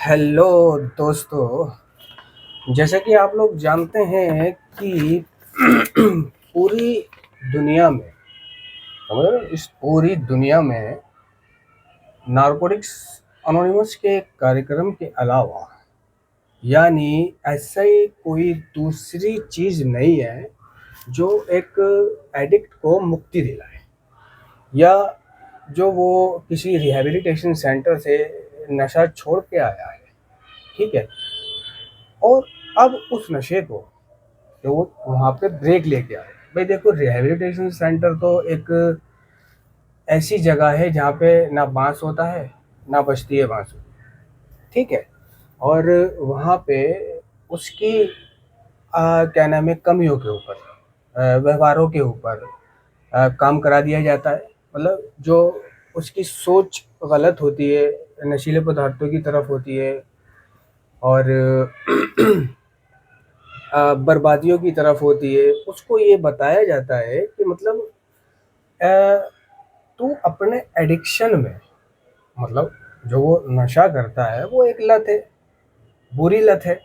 Hello दोस्तों। जैसा कि आप लोग जानते हैं कि पूरी दुनिया में, समझ रहे हो, इस पूरी दुनिया में नारकोटिक्स अनोनिमस के कार्यक्रम के अलावा यानी ऐसा ही कोई दूसरी चीज़ नहीं है जो एक एडिक्ट को मुक्ति दिलाए, या जो वो किसी रिहैबिलिटेशन सेंटर से नशा छोड़ के आया है। ठीक है। और अब उस नशे को तो वो वहाँ पे ब्रेक लेके आए। भाई देखो, रिहैबिलिटेशन सेंटर तो एक ऐसी जगह है जहाँ पे ना बांस होता है ना बजती है बांसुरी। ठीक है। और वहाँ पे उसकी क्या नाम है, कमियों के ऊपर, व्यवहारों के ऊपर काम करा दिया जाता है। मतलब जो उसकी सोच गलत होती है, नशीले पदार्थों की तरफ होती है और बर्बादियों की तरफ होती है, उसको ये बताया जाता है कि मतलब अ, तू अपने एडिक्शन में, मतलब जो वो नशा करता है वो एक लत है, बुरी लत है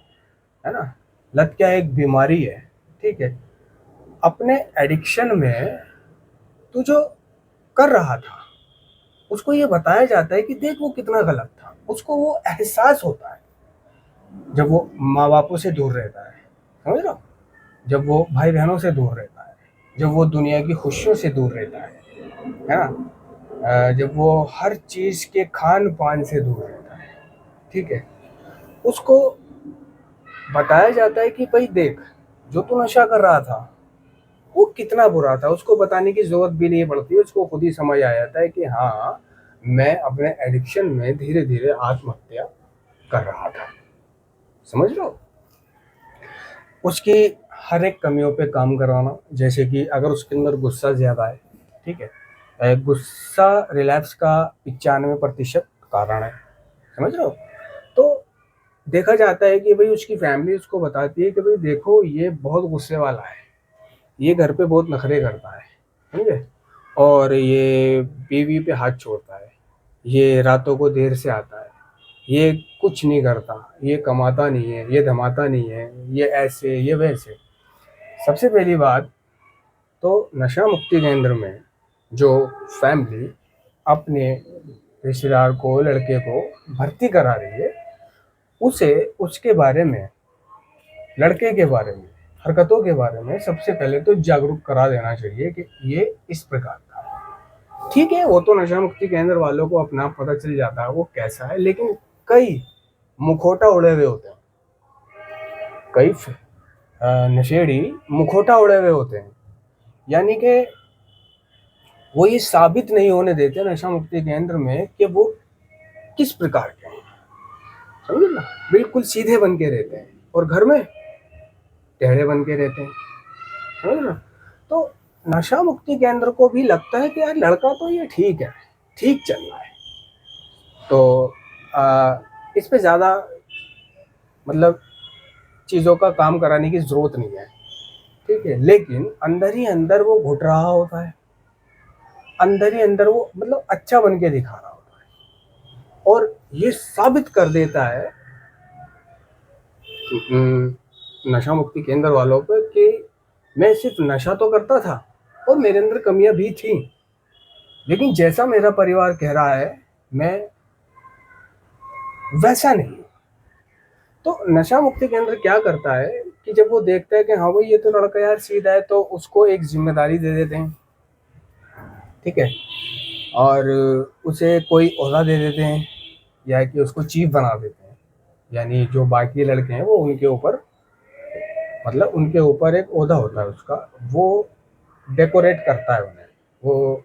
ना। लत क्या है? एक बीमारी है। ठीक है। अपने एडिक्शन में तू जो कर रहा था उसको ये बताया जाता है कि देख वो कितना गलत था। उसको वो एहसास होता है जब वो माँ बापों से दूर रहता है, समझ रहे हो, जब वो भाई बहनों से दूर रहता है, जब वो दुनिया की खुशियों से दूर रहता है ना। जब वो हर चीज़ के खान पान से दूर रहता है। ठीक है। उसको बताया जाता है कि भाई देख, जो तू नशा कर रहा था वो कितना बुरा था। उसको बताने की जरूरत भी नहीं पड़ती, उसको खुद ही समझ आ जाता है कि हाँ, मैं अपने एडिक्शन में धीरे धीरे आत्महत्या कर रहा था। समझ लो। उसकी हर एक कमियों पे काम करवाना, जैसे कि अगर उसके अंदर गुस्सा ज़्यादा है। ठीक है। गुस्सा रिलैप्स का 95% कारण है। समझ रहे हो। तो देखा जाता है कि भाई उसकी फैमिली उसको बताती है कि भाई देखो, ये बहुत गुस्से वाला है, ये घर पे बहुत नखरे करता है, समझे, और ये बीवी पे हाथ छोड़ता है, ये रातों को देर से आता है, ये कुछ नहीं करता, ये कमाता नहीं है, ये धमाता नहीं है, ये ऐसे ये वैसे। सबसे पहली बात तो नशा मुक्ति केंद्र में जो फैमिली अपने रिश्तेदार को, लड़के को भर्ती करा रही है, उसे उसके बारे में, लड़के के बारे में, हरकतों के बारे में सबसे पहले तो जागरूक करा देना चाहिए कि ये इस प्रकार का। ठीक है, वो तो नशा मुक्ति केंद्र वालों को अपना पता चल जाता है वो कैसा है, लेकिन कई मुखौटा उड़े हुए होते हैं। कई नशेड़ी मुखौटा उड़े हुए होते हैं, यानी कि वो ये साबित नहीं होने देते नशा मुक्ति केंद्र में कि वो किस प्रकार के हैं। समझे ना। बिल्कुल सीधे बन के रहते हैं और घर में टेढ़े बन के रहते हैं। समझ ना। तो नशा मुक्ति केंद्र को भी लगता है कि यार लड़का तो ये ठीक है, ठीक चल रहा है, तो इस पे ज़्यादा मतलब चीज़ों का काम कराने की ज़रूरत नहीं है। ठीक है। लेकिन अंदर ही अंदर वो घुट रहा होता है, अंदर ही अंदर वो मतलब अच्छा बन के दिखा रहा होता है और ये साबित कर देता है नशा मुक्ति केंद्र वालों पे कि मैं सिर्फ नशा तो करता था और मेरे अंदर कमियां भी थी, लेकिन जैसा मेरा परिवार कह रहा है मैं वैसा नहीं। तो नशा मुक्ति केंद्र क्या करता है कि जब वो देखता है कि हाँ भाई ये तो लड़का यार सीधा है, तो उसको एक जिम्मेदारी दे देते हैं। ठीक है। और उसे कोई ओहदा दे देते हैं, या कि उसको चीफ बना देते हैं। यानी जो बाकी लड़के हैं वो उनके ऊपर, मतलब उनके ऊपर एक ओहदा होता है उसका, वो डेकोरेट करता है उन्हें, वो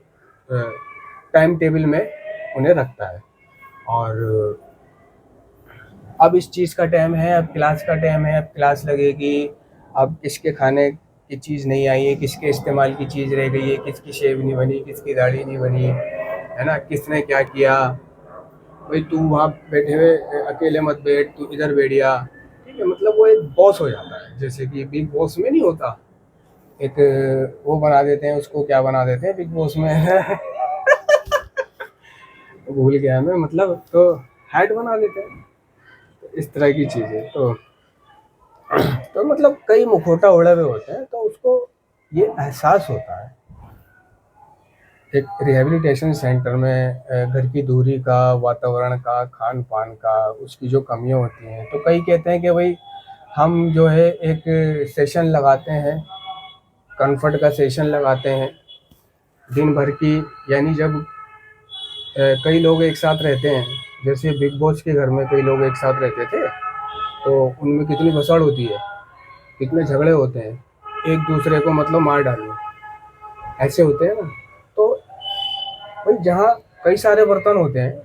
टाइम टेबल में उन्हें रखता है। और अब इस चीज़ का टाइम है, अब क्लास का टाइम है, अब क्लास लगेगी, अब किसके खाने की चीज़ नहीं आई है, किसके इस्तेमाल की चीज़ रह गई है, किसकी शेव नहीं बनी, किसकी दाढ़ी नहीं बनी, है ना, किसने क्या किया। भाई तू वहाँ बैठे हुए अकेले मत बैठ, तू इधर बैठ जा। ठीक है। मतलब वो एक बॉस हो जाता है, जैसे कि बिग बॉस में नहीं होता एक, वो बना देते हैं उसको, क्या बना देते हैं बिग बॉस में भूल गया मैं, मतलब तो हेड बना देते हैं। इस तरह की चीज़ें तो मतलब कई मुखौटा ओढ़े हुए होते हैं, तो उसको ये एहसास होता है एक रिहैबिलिटेशन सेंटर में घर की दूरी का, वातावरण का, खान-पान का, उसकी जो कमियाँ होती हैं। तो कई कहते हैं कि भई हम जो है एक सेशन लगाते हैं, कम्फ़र्ट का सेशन लगाते हैं, दिन भर की, यानी जब कई लोग एक साथ रहते हैं, जैसे बिग बॉस के घर में कई लोग एक साथ रहते थे, तो उनमें कितनी भसड़ होती है, कितने झगड़े होते हैं, एक दूसरे को मतलब मार डालना, ऐसे होते हैं ना। तो भाई जहाँ कई सारे बर्तन होते हैं,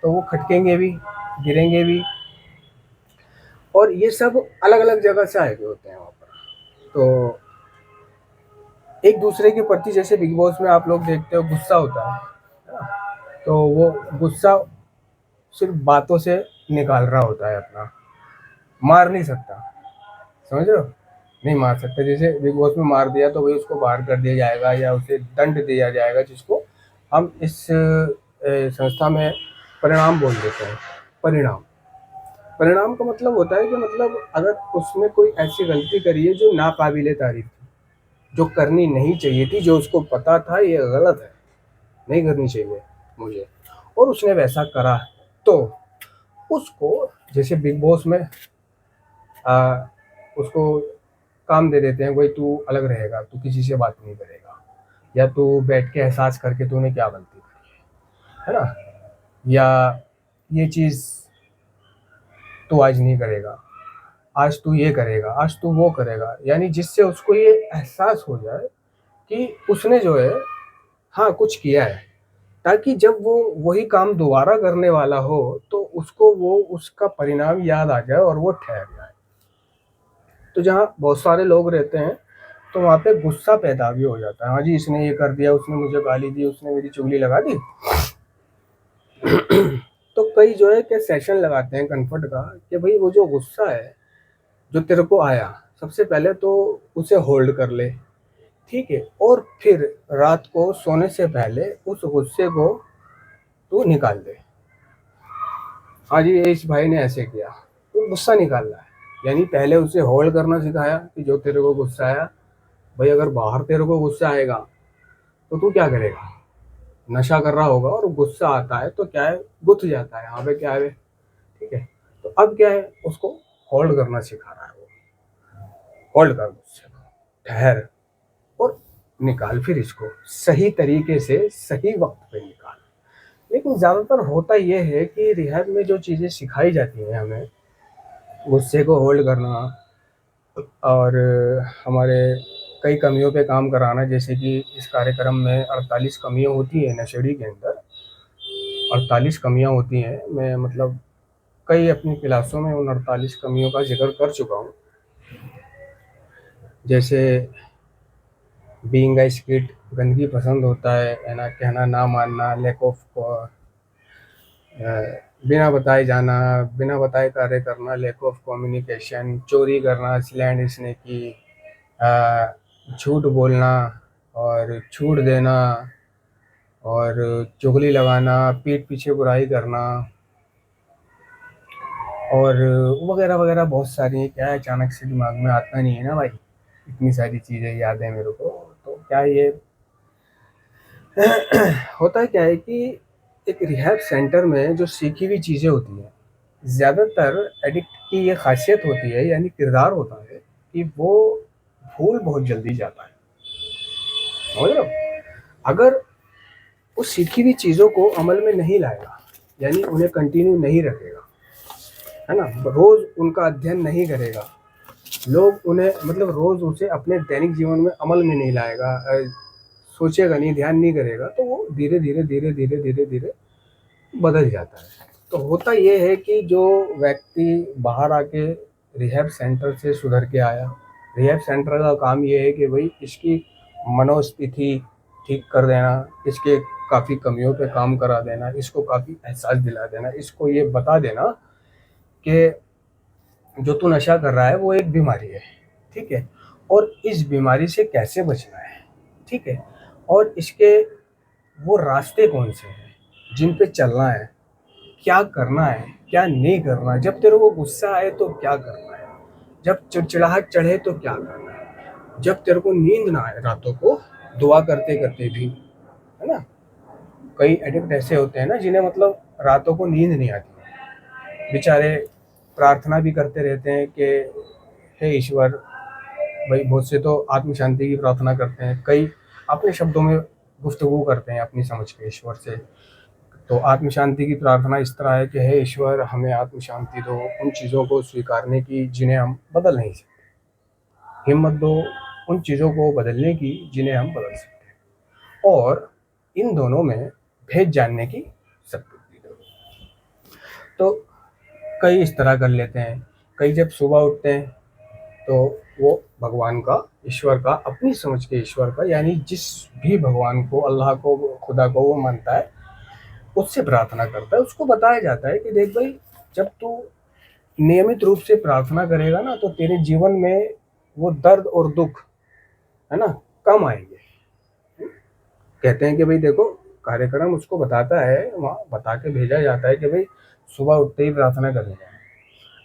तो वो खटकेंगे भी, गिरेंगे भी, और ये सब अलग-अलग जगह से आए हुए होते हैं वहाँ पर। तो एक दूसरे के प्रति, जैसे बिग बॉस में आप लोग देखते हो गुस्सा होता है ना? तो वो गुस्सा सिर्फ बातों से निकाल रहा होता है अपना, मार नहीं सकता, समझ रहे हो? नहीं मार सकता। जैसे बिग बॉस में मार दिया तो भाई उसको बाहर कर दिया जाएगा या उसे दंड दिया जाएगा, जिसको हम इस संस्था में परिणाम बोल देते हैं। परिणाम, परिणाम का मतलब होता है कि मतलब अगर उसने कोई ऐसी गलती करी है जो नाकाबिले तारीफ थी, जो करनी नहीं चाहिए थी, जो उसको पता था ये गलत है, नहीं करनी चाहिए मुझे, और उसने वैसा करा, तो उसको, जैसे बिग बॉस में आ, उसको काम दे देते हैं, भाई तू अलग रहेगा, तू किसी से बात नहीं करेगा, या तू बैठ के एहसास करके तूने क्या गलती करी है ना, या ये चीज़ तू आज नहीं करेगा, आज तू ये करेगा, आज तू वो करेगा, यानी जिससे उसको ये एहसास हो जाए कि उसने जो है हाँ कुछ किया है, ताकि जब वो वही काम दोबारा करने वाला हो तो उसको वो उसका परिणाम याद आ जाए और वो ठहर जाए। तो जहाँ बहुत सारे लोग रहते हैं, तो वहाँ पे गुस्सा पैदा भी हो जाता है, हाँ जी इसने ये कर दिया, उसने मुझे गाली दी, उसने मेरी चुगली लगा दी। तो कई जो है कि सेशन लगाते हैं कम्फर्ट का, कि भाई वो जो गुस्सा है जो तेरे को आया, सबसे पहले तो उसे होल्ड कर ले, ठीक है, और फिर रात को सोने से पहले उस गुस्से को तू निकाल दे। हाँ जी इस भाई ने ऐसे किया, तो गुस्सा निकाल रहा है, यानी पहले उसे होल्ड करना सिखाया कि जो तेरे को गुस्सा आया, भाई अगर बाहर तेरे को गुस्सा आएगा तो तू क्या करेगा, नशा कर रहा होगा और गुस्सा आता है तो क्या है, गुथ जाता है यहाँ पे, क्या है, ठीक है। तो अब क्या है, उसको होल्ड करना सिखा रहा है वो, होल्ड कर गुस्से को, ठहर, और निकाल फिर इसको सही तरीके से सही वक्त पे निकाल। लेकिन ज़्यादातर होता ये है कि रिहैब में जो चीज़ें सिखाई जाती हैं हमें, गुस्से को होल्ड करना, और हमारे कई कमियों पे काम कराना, जैसे कि इस कार्यक्रम में 48 कमियाँ होती हैं नशेड़ी के अंदर, 48 कमियाँ होती हैं, मैं मतलब कई अपनी क्लासों में उन 48 कमियों का जिक्र कर चुका हूँ। जैसे बीइंग अ स्किट, गंदगी पसंद होता है ना, कहना ना मानना, लैक ऑफ बिना बताए जाना, बिना बताए कार्य करना, लैक ऑफ कम्युनिकेशन, चोरी करना, स्लैंड स्नेकी, झूठ बोलना और छूट देना, और चुगली लगाना, पीठ पीछे बुराई करना, और वगैरह वगैरह बहुत सारी हैं। क्या है, अचानक से दिमाग में आता नहीं है ना भाई, इतनी सारी चीज़ें याद है मेरे को। तो क्या ये होता है क्या है कि एक रिहैब सेंटर में जो सीखी हुई चीज़ें होती हैं, ज़्यादातर एडिक्ट की ये खासियत होती है, यानी किरदार होता है कि वो भूल बहुत जल्दी जाता है, समझ रहे हो? अगर वो सीखी हुई चीज़ों को अमल में नहीं लाएगा, यानी उन्हें कंटिन्यू नहीं रखेगा, है ना, रोज़ उनका अध्ययन नहीं करेगा, लोग उन्हें मतलब रोज़ उसे अपने दैनिक जीवन में अमल में नहीं लाएगा, सोचेगा नहीं, ध्यान नहीं करेगा, तो वो धीरे धीरे धीरे धीरे धीरे धीरे बदल जाता है। तो होता ये है कि जो व्यक्ति बाहर आके रिहैब सेंटर से सुधर के आया, रिहैब सेंटर का काम ये है कि भाई इसकी मनोस्थिति ठीक कर देना, इसके काफ़ी कमियों पे काम करा देना, इसको काफ़ी एहसास दिला देना, इसको ये बता देना कि जो तू नशा कर रहा है वो एक बीमारी है, ठीक है, और इस बीमारी से कैसे बचना है, ठीक है, और इसके वो रास्ते कौन से हैं जिन पे चलना है, क्या करना है, क्या नहीं करना है, जब तेरे को गुस्सा आए तो क्या करना है, जब चिड़चिड़ाहट चढ़े तो क्या करना है, जब तेरे को नींद ना आए रातों को दुआ करते करते भी, है ना। कई एडिक्ट ऐसे होते हैं ना जिन्हें मतलब रातों को नींद नहीं आती, बेचारे प्रार्थना भी करते रहते हैं कि हे ईश्वर, भाई बहुत से तो आत्म शांति की प्रार्थना करते हैं, कई अपने शब्दों में गुफ्तगू करते हैं अपनी समझ के ईश्वर से। तो आत्म शांति की प्रार्थना इस तरह है कि हे ईश्वर, हमें आत्म शांति दो उन चीज़ों को स्वीकारने की जिन्हें हम बदल नहीं सकते, हिम्मत दो उन चीज़ों को बदलने की जिन्हें हम बदल सकते हैं, और इन दोनों में भेद जानने की शक्ति दो। तो कई इस तरह कर लेते हैं, कई जब सुबह उठते हैं तो वो भगवान का, ईश्वर का, अपनी समझ के ईश्वर का, यानी जिस भी भगवान को, अल्लाह को, खुदा को वो मानता है, उससे प्रार्थना करता है। उसको बताया जाता है कि देख भाई, जब तू नियमित रूप से प्रार्थना करेगा ना तो तेरे जीवन में वो दर्द और दुख, है ना, कम आएंगे। कहते हैं कि भाई देखो, कार्यक्रम उसको बताता है, वहाँ बता के भेजा जाता है कि भाई सुबह उठते ही प्रार्थना करनी है,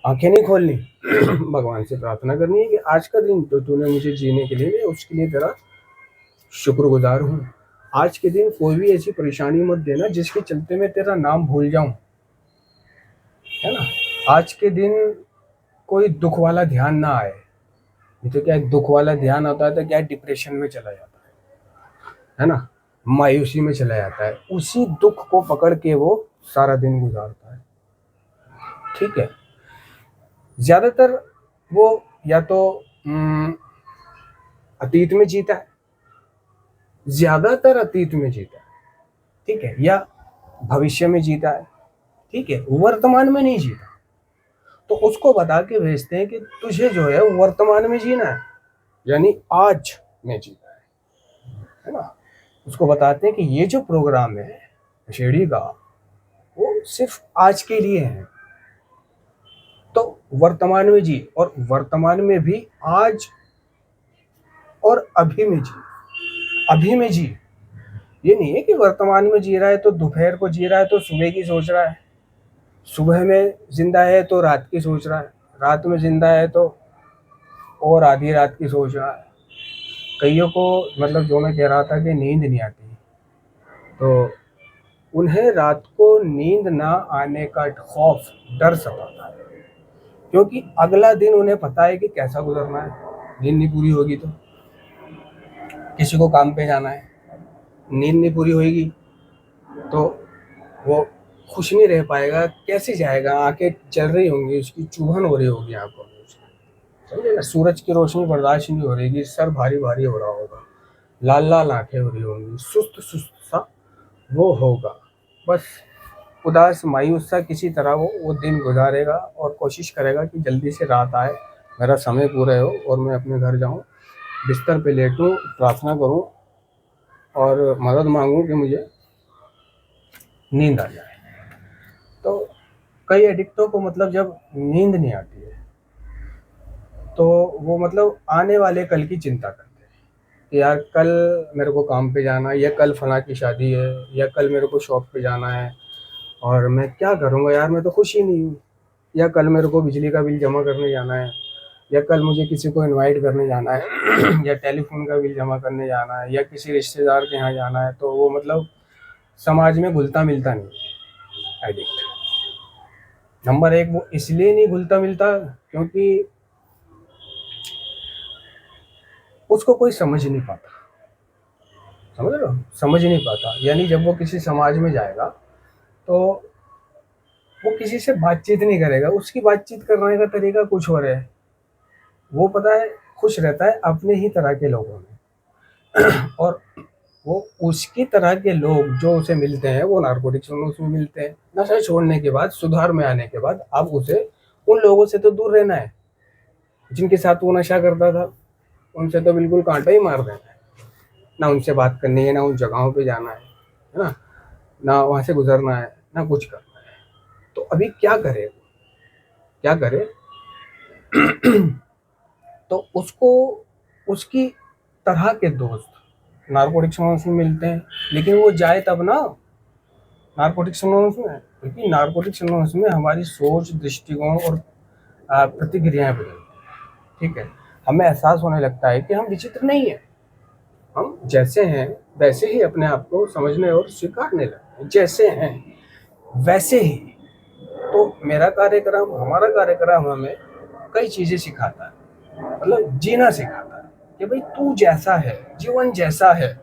आंखें नहीं खोलनी भगवान से प्रार्थना करनी है कि आज का दिन जो तूने मुझे जीने के लिए दिया, उसके लिए तेरा शुक्रगुजार हूँ। आज के दिन कोई भी ऐसी परेशानी मत देना जिसके चलते मैं तेरा नाम भूल जाऊं, है ना। आज के दिन कोई दुख वाला ध्यान ना आए, नहीं तो क्या है, दुख वाला ध्यान आता है तो क्या है, डिप्रेशन में चला जाता है ना, मायूसी में चला जाता है, उसी दुख को पकड़ के वो सारा दिन गुजारता है। ठीक है, ज्यादातर वो या तो अतीत में जीता है, ज्यादातर अतीत में जीता है, ठीक है, या भविष्य में जीता है, ठीक है, वर्तमान में नहीं जीता। तो उसको बता के भेजते हैं कि तुझे जो है वर्तमान में जीना है, यानी आज में जीना है ना। उसको बताते हैं कि ये जो प्रोग्राम है शेरडी का, वो सिर्फ आज के लिए है। तो वर्तमान में जी, और वर्तमान में भी आज और अभी में जी, अभी में जी। ये नहीं है कि वर्तमान में जी रहा है तो दोपहर को जी रहा है तो सुबह की सोच रहा है, सुबह में जिंदा है तो रात की सोच रहा है, रात में जिंदा है तो और आधी रात की सोच रहा है। कईयों को, मतलब जो मैं कह रहा था कि नींद नहीं आती, तो उन्हें रात को नींद ना आने का खौफ, डर सताता है, क्योंकि अगला दिन उन्हें पता है कि कैसा गुजरना है। नींद नहीं पूरी होगी तो, किसी को काम पे जाना है, नींद नहीं पूरी होगी तो वो खुश नहीं रह पाएगा, कैसे जाएगा, आंखें चल रही होंगी, उसकी चुभन हो रही होगी आंखों में, समझे ना, सूरज की रोशनी बर्दाश्त नहीं हो रही, सर भारी भारी हो रहा होगा, लाल लाल आंखें हो रही होंगी, सुस्त सुस्त सा वो होगा। बस उदास मायूस सा किसी तरह वो दिन गुजारेगा और कोशिश करेगा कि जल्दी से रात आए, मेरा समय पूरा हो और मैं अपने घर जाऊं, बिस्तर पे लेटूं, प्रार्थना करूं और मदद मांगूं कि मुझे नींद आ जाए। तो कई एडिक्टों को मतलब जब नींद नहीं आती है तो वो मतलब आने वाले कल की चिंता करते हैं कि यार कल मेरे को काम पे जाना है, या कल फला की शादी है, या कल मेरे को शॉप पे जाना है, और मैं क्या करूँगा यार, मैं तो खुश ही नहीं हूँ, या कल मेरे को बिजली का बिल जमा करने जाना है, या कल मुझे किसी को इनवाइट करने जाना है या टेलीफोन का बिल जमा करने जाना है, या किसी रिश्तेदार के यहाँ जाना है। तो वो मतलब समाज में घुलता मिलता नहीं एडिक्ट। नंबर एक, वो इसलिए नहीं घुलता मिलता क्योंकि उसको कोई समझ नहीं पाता, समझ रहे हो, समझ नहीं पाता, यानी जब वो किसी समाज में जाएगा तो वो किसी से बातचीत नहीं करेगा, उसकी बातचीत करने का तरीका कुछ और है। वो पता है खुश रहता है अपने ही तरह के लोगों में और वो उसकी तरह के लोग जो उसे मिलते हैं वो नारकोटिक्स में उसमें मिलते हैं। नशा छोड़ने के बाद, सुधार में आने के बाद, अब उसे उन लोगों से तो दूर रहना है जिनके साथ वो नशा करता था, उनसे तो बिल्कुल कांटा ही मार देना है, ना उनसे बात करनी है, ना उन जगहों पे जाना है ना, ना वहाँ से गुजरना है, ना कुछ करना है। तो अभी क्या करे, क्या करे तो उसको उसकी तरह के दोस्त नारकोटिक्स एनोनिमस में मिलते हैं, लेकिन वो जाए तब ना नारकोटिक्स एनोनिमस में, क्योंकि नार्कोटिक्स एनोनिमस में हमारी सोच, दृष्टिकोण और प्रतिक्रियाएं बदलती हैं। ठीक है, हमें एहसास होने लगता है कि हम विचित्र नहीं है, हम जैसे हैं वैसे ही अपने आप को समझने और स्वीकारने लगते हैं, जैसे हैं वैसे ही। तो मेरा कार्यक्रम, हमारा कार्यक्रम हमें कई चीजें सिखाता है, मतलब जीना सिखाता है कि भाई तू जैसा है, जीवन जैसा है,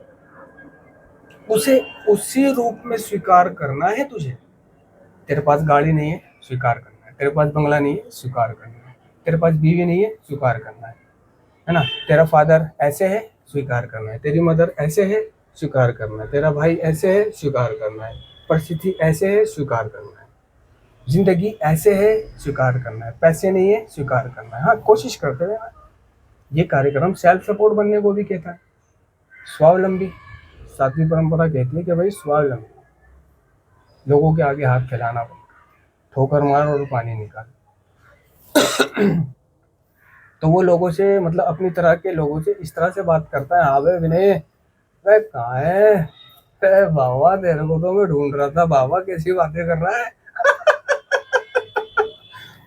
उसे उसी रूप में स्वीकार करना है तुझे। तेरे पास गाड़ी नहीं है, स्वीकार करना है। तेरे पास बंगला नहीं है, स्वीकार करना है। तेरे पास बीवी नहीं है, स्वीकार करना है ना। तेरा फादर ऐसे है, स्वीकार करना है। तेरी मदर ऐसे है, स्वीकार करना है। तेरा भाई ऐसे है, स्वीकार करना है। परिस्थिति ऐसे है, स्वीकार करना है। जिंदगी ऐसे है, स्वीकार करना है। पैसे नहीं है, स्वीकार करना है। हाँ, कोशिश करते रहना। ये कार्यक्रम सेल्फ सपोर्ट बनने को भी कहता है, स्वावलंबी। सातवीं परंपरा कहती है कि भाई स्वावलंबी, लोगों के आगे हाथ फैलाना बंद, ठोकर मार और पानी निकाल। तो वो लोगों से, मतलब अपनी तरह के लोगों से इस तरह से बात करता है, हाँ भाई विनय, वह कहाँ है? अरे बाबा, तेरे को तो मैं ढूंढ रहा था बाबा, कैसी बातें कर रहा है।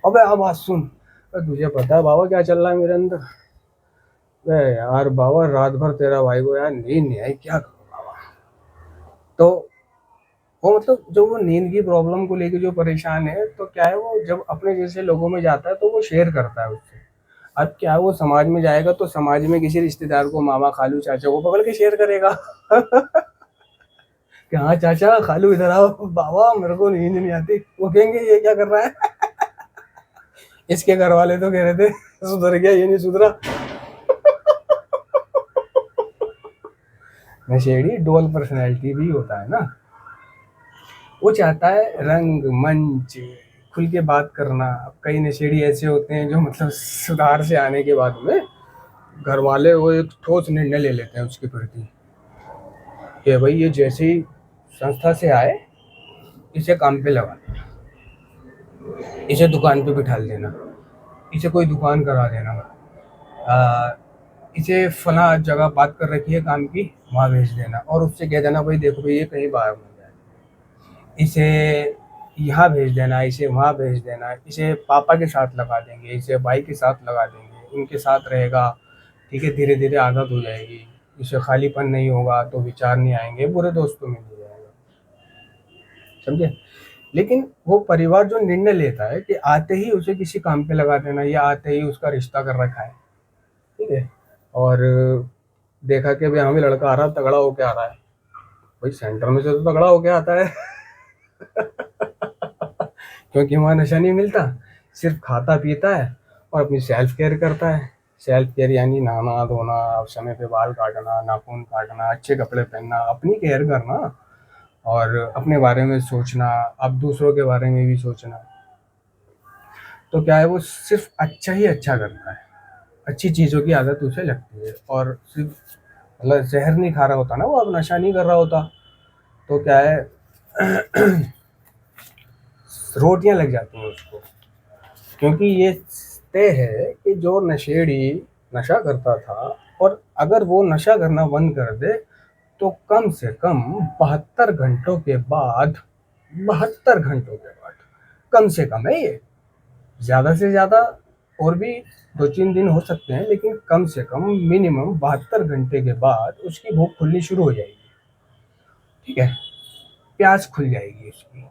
अबे अब बात सुन, तुझे पता है बाबा क्या चल रहा है मेरे अंदर? अरे यार बाबा, रात भर तेरा भाई को यार नींद नहीं आई, क्या करूं बाबा। तो वो मतलब जो वो नींद की प्रॉब्लम को लेके जो परेशान है, तो क्या है, वो जब अपने जैसे लोगों में जाता है तो वो शेयर करता है उससे। अब क्या है, वो समाज में जाएगा तो समाज में किसी रिश्तेदार को, मामा खालू चाचा को पकड़ के शेयर करेगा। कि हाँ चाचा खालू इधर आओ, बाबा मेरे को नींद नहीं आती। वो कहेंगे ये क्या कर रहा है? इसके घर वाले तो कह रहे थे सुधर गया, ये नहीं सुधरा। नशेड़ी डुअल पर्सनैलिटी भी होता है ना। वो चाहता है रंग मंच, खुल के बात करना। अब कई नशेड़ी ऐसे होते हैं जो मतलब सुधार से आने के बाद में घर वाले वो एक ठोस निर्णय ले लेते हैं उसके प्रति कि भाई ये जैसे ही संस्था से आए, इसे काम पे लगा देना, इसे दुकान पे बिठा देना, इसे कोई दुकान करा देना, इसे फला जगह बात कर रखी है काम की, वहाँ भेज देना और उससे कह देना भाई देखो भाई ये कहीं बाहर मत जाए, इसे यहाँ भेज देना, इसे वहाँ भेज देना, इसे पापा के साथ लगा देंगे, इसे भाई के साथ लगा देंगे, उनके साथ रहेगा। ठीक है, धीरे धीरे आदत हो जाएगी, इसे खालीपन नहीं होगा तो विचार नहीं आएंगे, बुरे दोस्तों में नहीं जाएगा। समझे? लेकिन वो परिवार जो निर्णय लेता है कि आते ही उसे किसी काम पे लगा देना या आते ही उसका रिश्ता कर रखा है, ठीक है, और देखा कि भाई हाँ भी लड़का आ रहा है, तगड़ा होके आ रहा है, भाई सेंटर में से तो तगड़ा होके आता है। क्योंकि वहाँ नशा नहीं मिलता, सिर्फ खाता पीता है और अपनी सेल्फ केयर करता है। सेल्फ केयर यानी नहाना धोना, समय पे बाल काटना, नाखून काटना, अच्छे कपड़े पहनना, अपनी केयर करना और अपने बारे में सोचना, अब दूसरों के बारे में भी सोचना। तो क्या है, वो सिर्फ अच्छा ही अच्छा करता है, अच्छी चीज़ों की आदत उसे लगती है और सिर्फ मतलब जहर नहीं खा रहा होता ना वो, अब नशा नहीं कर रहा होता, तो क्या है, रोटियां लग जाती हैं उसको। क्योंकि ये तय है कि जो नशेड़ी नशा करता था और अगर वो नशा करना बंद कर दे तो कम से कम 72 घंटों के बाद, 72 घंटों के बाद, कम से कम है ये, ज़्यादा से ज़्यादा और भी 2-3 दिन हो सकते हैं, लेकिन कम से कम मिनिमम 72 घंटे के बाद उसकी भूख खुलनी शुरू हो जाएगी। ठीक है, प्यास खुल जाएगी उसकी,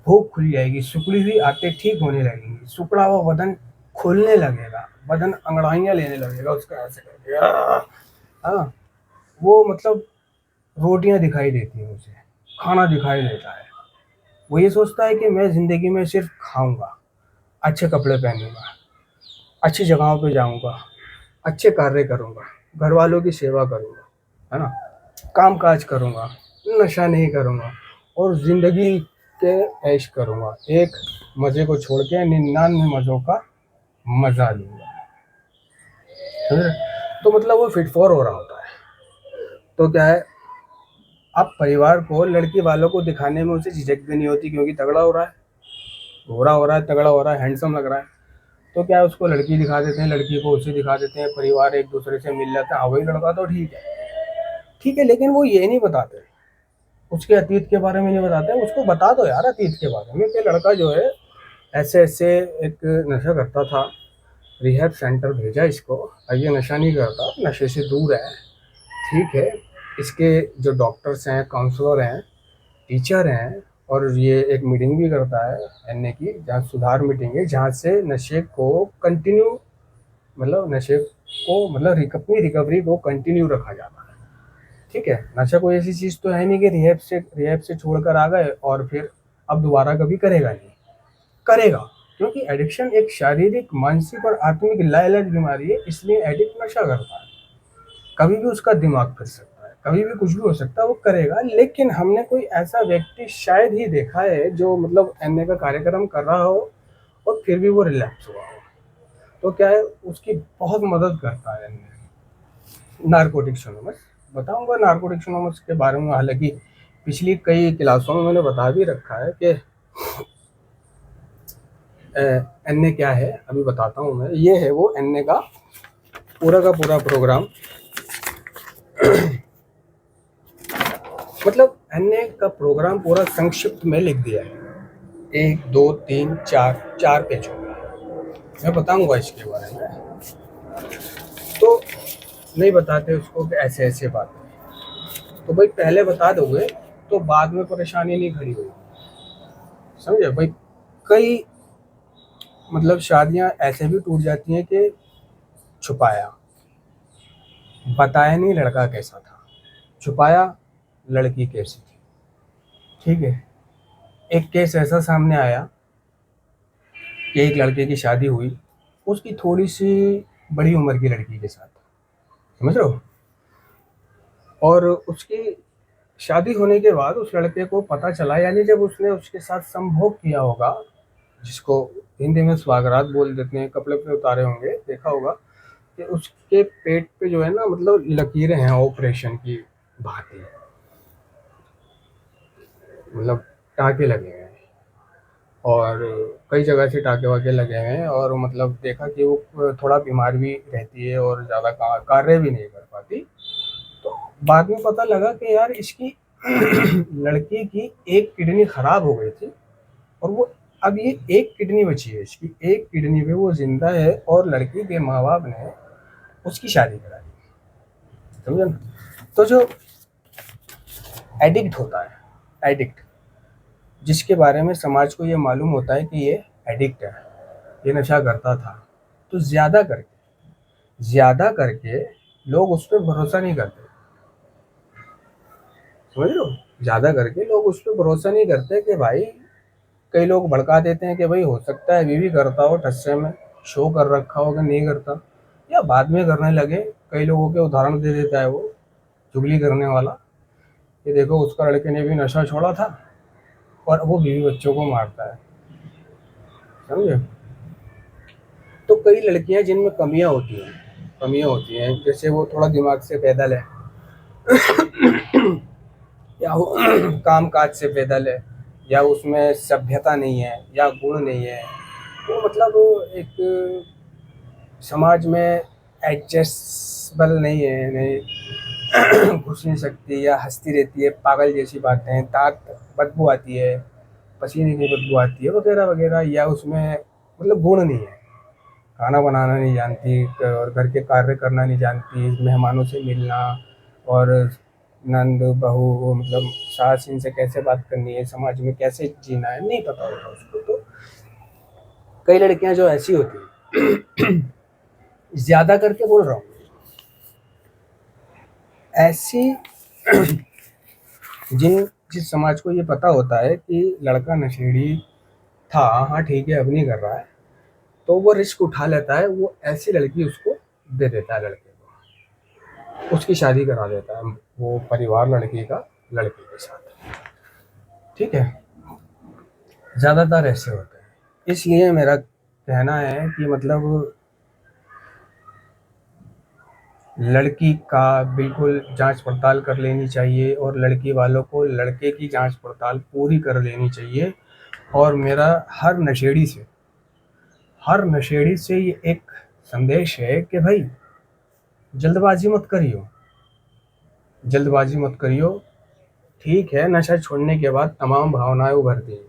भूख खुल जाएगी, सुखड़ी हुई आंतें ठीक होने लगेंगी, सुखड़ा हुआ बदन खुलने लगेगा, बदन अंगड़ाइयाँ लेने लगेगा उसका, ऐसे करके हाँ, वो मतलब रोटियां दिखाई देती हैं उसे, खाना दिखाई देता है। वो ये सोचता है कि मैं ज़िंदगी में सिर्फ खाऊंगा, अच्छे कपड़े पहनूंगा, अच्छी जगहों पे जाऊंगा, अच्छे कार्य करूंगा, घर वालों की सेवा करूंगा, है ना, काम काज करूंगा, नशा नहीं करूंगा और ज़िंदगी के ऐश करूंगा, एक मज़े को छोड़ के 99 मज़ों का मज़ा लूंगा। समझ रहे? तो मतलब वो फिट फॉर हो रहा होता है। तो क्या है, अब परिवार को, लड़की वालों को दिखाने में उसे झिझक भी नहीं होती क्योंकि तगड़ा हो रहा है, गोरा हो रहा है, तगड़ा हो रहा है, हैंडसम लग रहा है। तो क्या है, उसको लड़की दिखा देते हैं, लड़की को उसे दिखा देते हैं, परिवार एक दूसरे से मिल जाता है, हाँ वही लड़का तो ठीक है, ठीक है, लेकिन वो ये नहीं बताते उसके अतीत के बारे में नहीं बताते, उसको बता दो यार अतीत के बारे में कि लड़का जो है ऐसे ऐसे एक नशा करता था, रिहैब सेंटर भेजा इसको, अब ये नशा नहीं करता, नशे से दूर है, ठीक है। इसके जो डॉक्टर्स हैं, काउंसलर हैं, टीचर हैं, और ये एक मीटिंग भी करता है एनए की, जहाँ सुधार मीटिंग है, जहाँ से नशे को कंटिन्यू, मतलब नशे को, मतलब अपनी रिकवरी को कंटिन्यू रखा जाता है, ठीक है। नशा कोई ऐसी चीज़ तो है नहीं कि रिहैब से छोड़कर आ गए और फिर अब दोबारा कभी करेगा नहीं, करेगा, क्योंकि एडिक्शन एक शारीरिक, मानसिक और आत्मिक लाइलाज बीमारी है, इसलिए एडिक्ट नशा करता है। कभी भी उसका दिमाग फिर सकता है, कभी भी कुछ भी हो सकता है, वो करेगा। लेकिन हमने कोई ऐसा व्यक्ति शायद ही देखा है जो मतलब एनए का कार्यक्रम कर रहा हो और फिर भी वो रिलैप्स हुआ हो। तो क्या है, उसकी बहुत मदद करता है एनए। नारकोटिक्स एनोनिमस बताऊंगा, नारकोटिक्स एनोनिमस के बारे में हालांकि पिछली कई क्लासों में मैंने बता भी रखा है कि एनए क्या है, अभी बताता हूँ मैं। ये है वो एनए का पूरा प्रोग्राम। मतलब एनए का प्रोग्राम पूरा संक्षिप्त में लिख दिया है, 1 2 3 4 पेजों में। मैं बताऊंगा इसके बारे में, तो नहीं बताते उसको कि ऐसे ऐसे बात है, तो भाई पहले बता दोगे तो बाद में परेशानी नहीं खड़ी होगी, समझे भाई। कई मतलब शादियां ऐसे भी टूट जाती हैं कि छुपाया, बताया नहीं लड़का कैसा था, छुपाया लड़की कैसी थी, ठीक है। एक केस ऐसा सामने आया कि एक लड़के की शादी हुई, उसकी थोड़ी सी बड़ी उम्र की लड़की के साथ, समझ रहे हो। और उसकी शादी होने के बाद उस लड़के को पता चला, यानी जब उसने उसके साथ संभोग किया होगा, जिसको हिंदी में स्वागरात बोल देते हैं, कपड़े पे उतारे होंगे, देखा होगा कि उसके पेट पे जो है ना, मतलब लकीरें हैं ऑपरेशन की भांति, मतलब टाँके लगे हुए हैं, और कई जगह से टाँके वाके लगे हुए हैं, और मतलब देखा कि वो थोड़ा बीमार भी रहती है और ज़्यादा कार्य भी नहीं कर पाती। तो बाद में पता लगा कि यार इसकी लड़की की एक किडनी खराब हो गई थी, और वो अब ये एक किडनी बची है, इसकी एक किडनी पे वो जिंदा है, और लड़की के माँ बाप ने उसकी शादी करा दी, समझे ना। तो जो एडिक्ट होता है, एडिक्ट, जिसके बारे में समाज को ये मालूम होता है कि ये एडिक्ट है, ये नशा करता था, तो ज़्यादा करके लोग उस पर भरोसा नहीं करते, समझ लो। ज़्यादा करके लोग उस पर भरोसा नहीं करते कि भाई, कई लोग भड़का देते हैं कि भाई हो सकता है अभी भी करता हो, ठस्से में शो कर रखा हो कि नहीं करता, या बाद में करने लगे। कई लोगों के उदाहरण दे देता है वो चुगली करने वाला, कि देखो उसका लड़के ने भी नशा छोड़ा था और वो बीवी बच्चों को मारता है, समझे। तो कई लड़कियां जिनमें कमियां होती हैं, जैसे वो थोड़ा दिमाग से पैदल है, या वो काम काज से पैदल है, या उसमें सभ्यता नहीं है, या गुण नहीं है, वो मतलब एक समाज में एडजस्टेबल नहीं है, नहीं घुस नहीं सकती, या हंसती रहती है, पागल जैसी बातें, दांत बदबू आती है, पसीने की बदबू आती है, वगैरह वगैरह, या उसमें मतलब गुण नहीं है, खाना बनाना नहीं जानती, और घर के कार्य करना नहीं जानती, मेहमानों से मिलना, और नंद बहू, वो मतलब सास, इनसे कैसे बात करनी है, समाज में कैसे जीना है, नहीं पता होता उसको। तो कई लड़कियां जो ऐसी होती हैं, ज्यादा करके बोल रहा हूँ, ऐसी जिस समाज को ये पता होता है कि लड़का नशेड़ी था, हाँ ठीक है अब नहीं कर रहा है, तो वो रिस्क उठा लेता है, वो ऐसी लड़की उसको दे देता है, लड़के को उसकी शादी करा देता है, वो परिवार लड़की का लड़के के साथ, ठीक है। ज़्यादातर ऐसे होते हैं, इसलिए मेरा कहना है कि मतलब लड़की का बिल्कुल जांच पड़ताल कर लेनी चाहिए, और लड़की वालों को लड़के की जांच पड़ताल पूरी कर लेनी चाहिए। और मेरा हर नशेड़ी से ये एक संदेश है कि भाई, जल्दबाजी मत करियो, जल्दबाजी मत करियो, ठीक है, नशा छोड़ने के बाद तमाम भावनाएं उभरती हैं,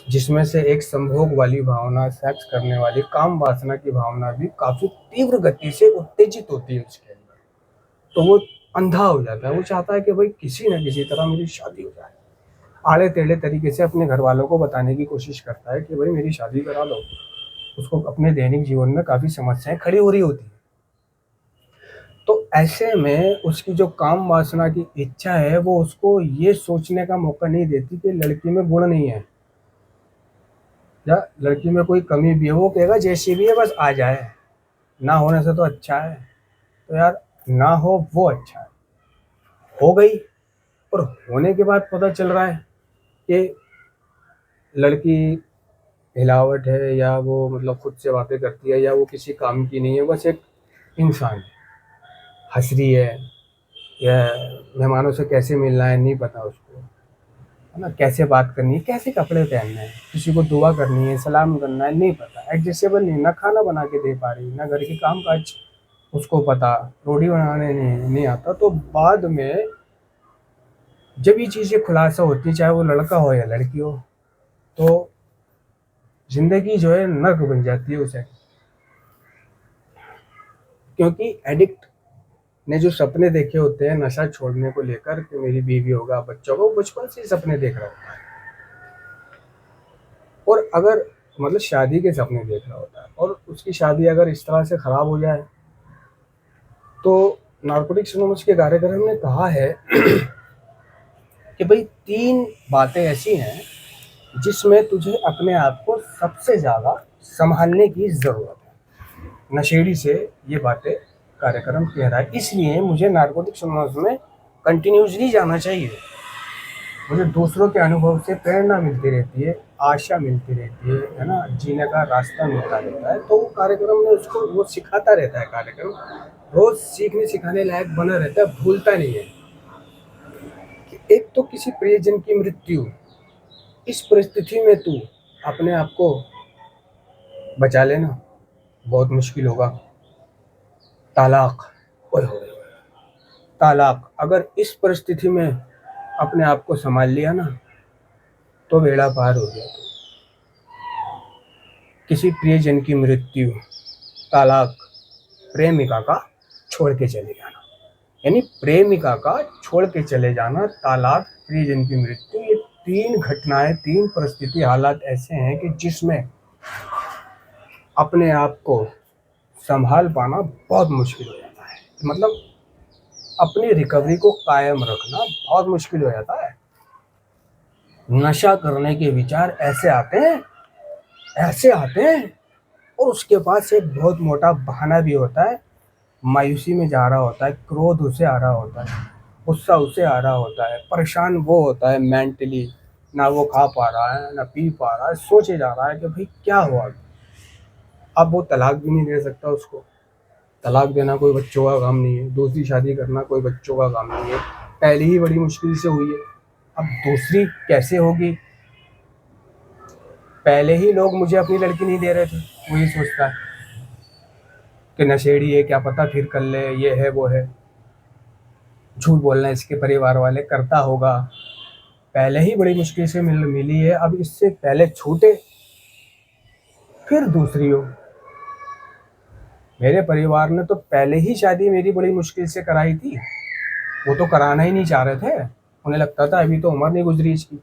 जिसमें से एक संभोग वाली भावना, सेक्स करने वाली काम वासना की भावना भी काफी तीव्र गति से उत्तेजित होती है उसके अंदर। तो वो अंधा हो जाता है, वो चाहता है कि भाई किसी न किसी तरह मेरी शादी हो जाए। आड़े टेढ़े तरीके से अपने घर वालों को बताने की कोशिश करता है कि भाई मेरी शादी करा लो। उसको अपने दैनिक जीवन में काफी समस्याएं खड़ी हो रही होती है। तो ऐसे में उसकी जो काम वासना की इच्छा है वो उसको ये सोचने का मौका नहीं देती कि लड़की में गुण नहीं है या लड़की में कोई कमी भी है। वो कहेगा जैसी भी है बस आ जाए, ना होने से तो अच्छा है। तो यार, ना हो वो अच्छा है, हो गई, और होने के बाद पता चल रहा है कि लड़की हिलावट है, या वो मतलब खुद से बातें करती है, या वो किसी काम की नहीं है, बस एक इंसान है, हंस रही है, या मेहमानों से कैसे मिलना है नहीं पता उसको, है ना, कैसे बात करनी है, कैसे कपड़े पहनने हैं, किसी को दुआ करनी है, सलाम करना है नहीं पता, एडजस्टेबल नहीं, ना खाना बना के दे पा रही, ना घर के काम काज उसको पता, रोटी बनाने नहीं आता। तो बाद में जब ये चीज़ें खुलासा होती, चाहे वो लड़का हो या लड़की हो, तो जिंदगी जो है नर्क बन जाती है उसे। क्योंकि एडिक्ट ने जो सपने देखे होते हैं नशा छोड़ने को लेकर कि मेरी बीवी होगा, बच्चों को, बचपन से ही सपने देख रहा होता है। और अगर मतलब शादी के सपने देख रहा होता है, और उसकी शादी अगर इस तरह से खराब हो जाए, तो नार्कोटिक्स एनोनिमस के कार्यक्रम ने कहा है कि भाई 3 बातें ऐसी हैं जिसमें तुझे अपने आप को सबसे ज़्यादा संभालने की ज़रूरत है। नशेड़ी से ये बातें कार्यक्रम कह रहा है, इसलिए मुझे नार्कोटिक्स एनोनिमस में कंटिन्यूसली जाना चाहिए। मुझे दूसरों के अनुभव से प्रेरणा मिलती रहती है, आशा मिलती रहती है ना, जीने का रास्ता मिलता रहता है। तो वो कार्यक्रम में उसको वो सिखाता रहता है, कार्यक्रम रोज सीखने सिखाने लायक बना रहता है, भूलता नहीं है कि एक तो किसी प्रियजन की मृत्यु, इस परिस्थिति में तू अपने आप को बचा लेना बहुत मुश्किल होगा। तालाक, ओए होए, तालाक, अगर इस परिस्थिति में अपने आप को संभाल लिया ना तो बेड़ा पार हो गया। किसी प्रियजन की मृत्यु, तालाक, प्रेमिका का छोड़ के चले जाना, यानी प्रेमिका का छोड़ के चले जाना, तालाक, प्रियजन की मृत्यु, ये 3 घटनाएं, 3 परिस्थिति, हालात ऐसे हैं कि जिसमें अपने आप को संभाल पाना बहुत मुश्किल हो जाता है। मतलब अपनी रिकवरी को कायम रखना बहुत मुश्किल हो जाता है। नशा करने के विचार ऐसे आते हैं, ऐसे आते हैं, और उसके पास एक बहुत मोटा बहाना भी होता है। मायूसी में जा रहा होता है, क्रोध उसे आ रहा होता है, गुस्सा उसे आ रहा होता है, परेशान वो होता है मेंटली, ना वो खा पा रहा है, ना पी पा रहा है, सोचे जा रहा है कि भाई क्या हुआ। अब वो तलाक भी नहीं दे सकता उसको, तलाक देना कोई बच्चों का काम नहीं है, दूसरी शादी करना कोई बच्चों का काम नहीं है, पहली ही बड़ी मुश्किल से हुई है, अब दूसरी कैसे होगी। पहले ही लोग मुझे अपनी लड़की नहीं दे रहे थे, वो ये सोचता है कि नशेड़ी है, क्या पता फिर कर ले, ये है वो है, झूठ बोलना इसके परिवार वाले करता होगा, पहले ही बड़ी मुश्किल से मिली है, अब इससे पहले छूटे फिर दूसरी हो। मेरे परिवार ने तो पहले ही शादी मेरी बड़ी मुश्किल से कराई थी, वो तो कराना ही नहीं चाह रहे थे, उन्हें लगता था अभी तो उम्र नहीं गुजरी इसकी,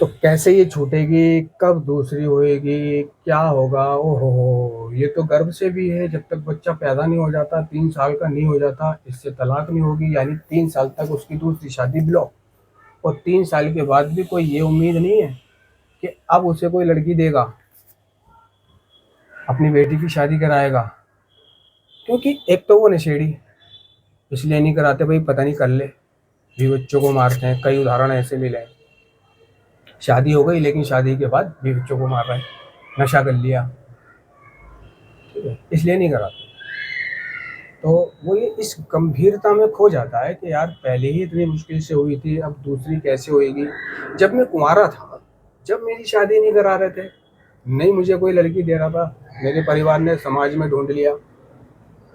तो कैसे ये छूटेगी, कब दूसरी होएगी, क्या होगा। ओहो, ये तो गर्भ से भी है, जब तक बच्चा पैदा नहीं हो जाता, 3 साल का नहीं हो जाता, इससे तलाक नहीं होगी, यानी 3 साल तक उसकी दूसरी शादी ब्लॉक। और 3 साल के बाद भी कोई ये उम्मीद नहीं है कि अब उसे कोई लड़की देगा, अपनी बेटी की शादी कराएगा। क्योंकि एक तो वो नशेड़ी, इसलिए नहीं कराते भाई पता नहीं कर ले, भी बच्चों को मारते हैं, कई उदाहरण ऐसे मिले हैं। शादी हो गई लेकिन शादी के बाद भी बच्चों को मार रहे हैं, नशा कर लिया, ठीक है, इसलिए नहीं कराते। तो वो ये इस गंभीरता में खो जाता है कि यार पहले ही इतनी मुश्किल से हुई थी, अब दूसरी कैसे होएगी। जब मैं कुंवारा था, जब मेरी शादी नहीं करा रहे थे, नहीं मुझे कोई लड़की दे रहा था, मेरे परिवार ने समाज में ढूंढ लिया,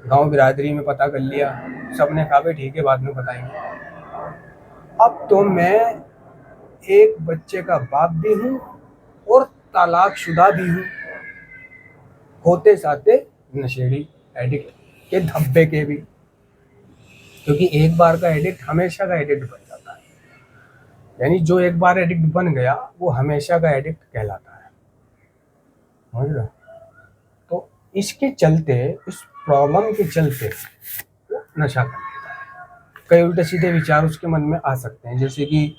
गांव बिरादरी में पता कर लिया, सबने कहा भाई ठीक है बाद में बताएंगे। अब तो मैं एक बच्चे का बाप भी हूँ और तलाकशुदा भी हूँ, होते साथे नशेड़ी एडिक्ट के धब्बे के भी, क्योंकि एक बार का एडिक्ट हमेशा का एडिक्ट बन जाता है। यानी जो एक बार एडिक्ट बन गया वो हमेशा का एडिक्ट कहलाता है, समझ रहे हो? तो इसके चलते, इस प्रॉब्लम के चलते वो नशा कर लेता है। कई उल्टे सीधे विचार उसके मन में आ सकते हैं, जैसे कि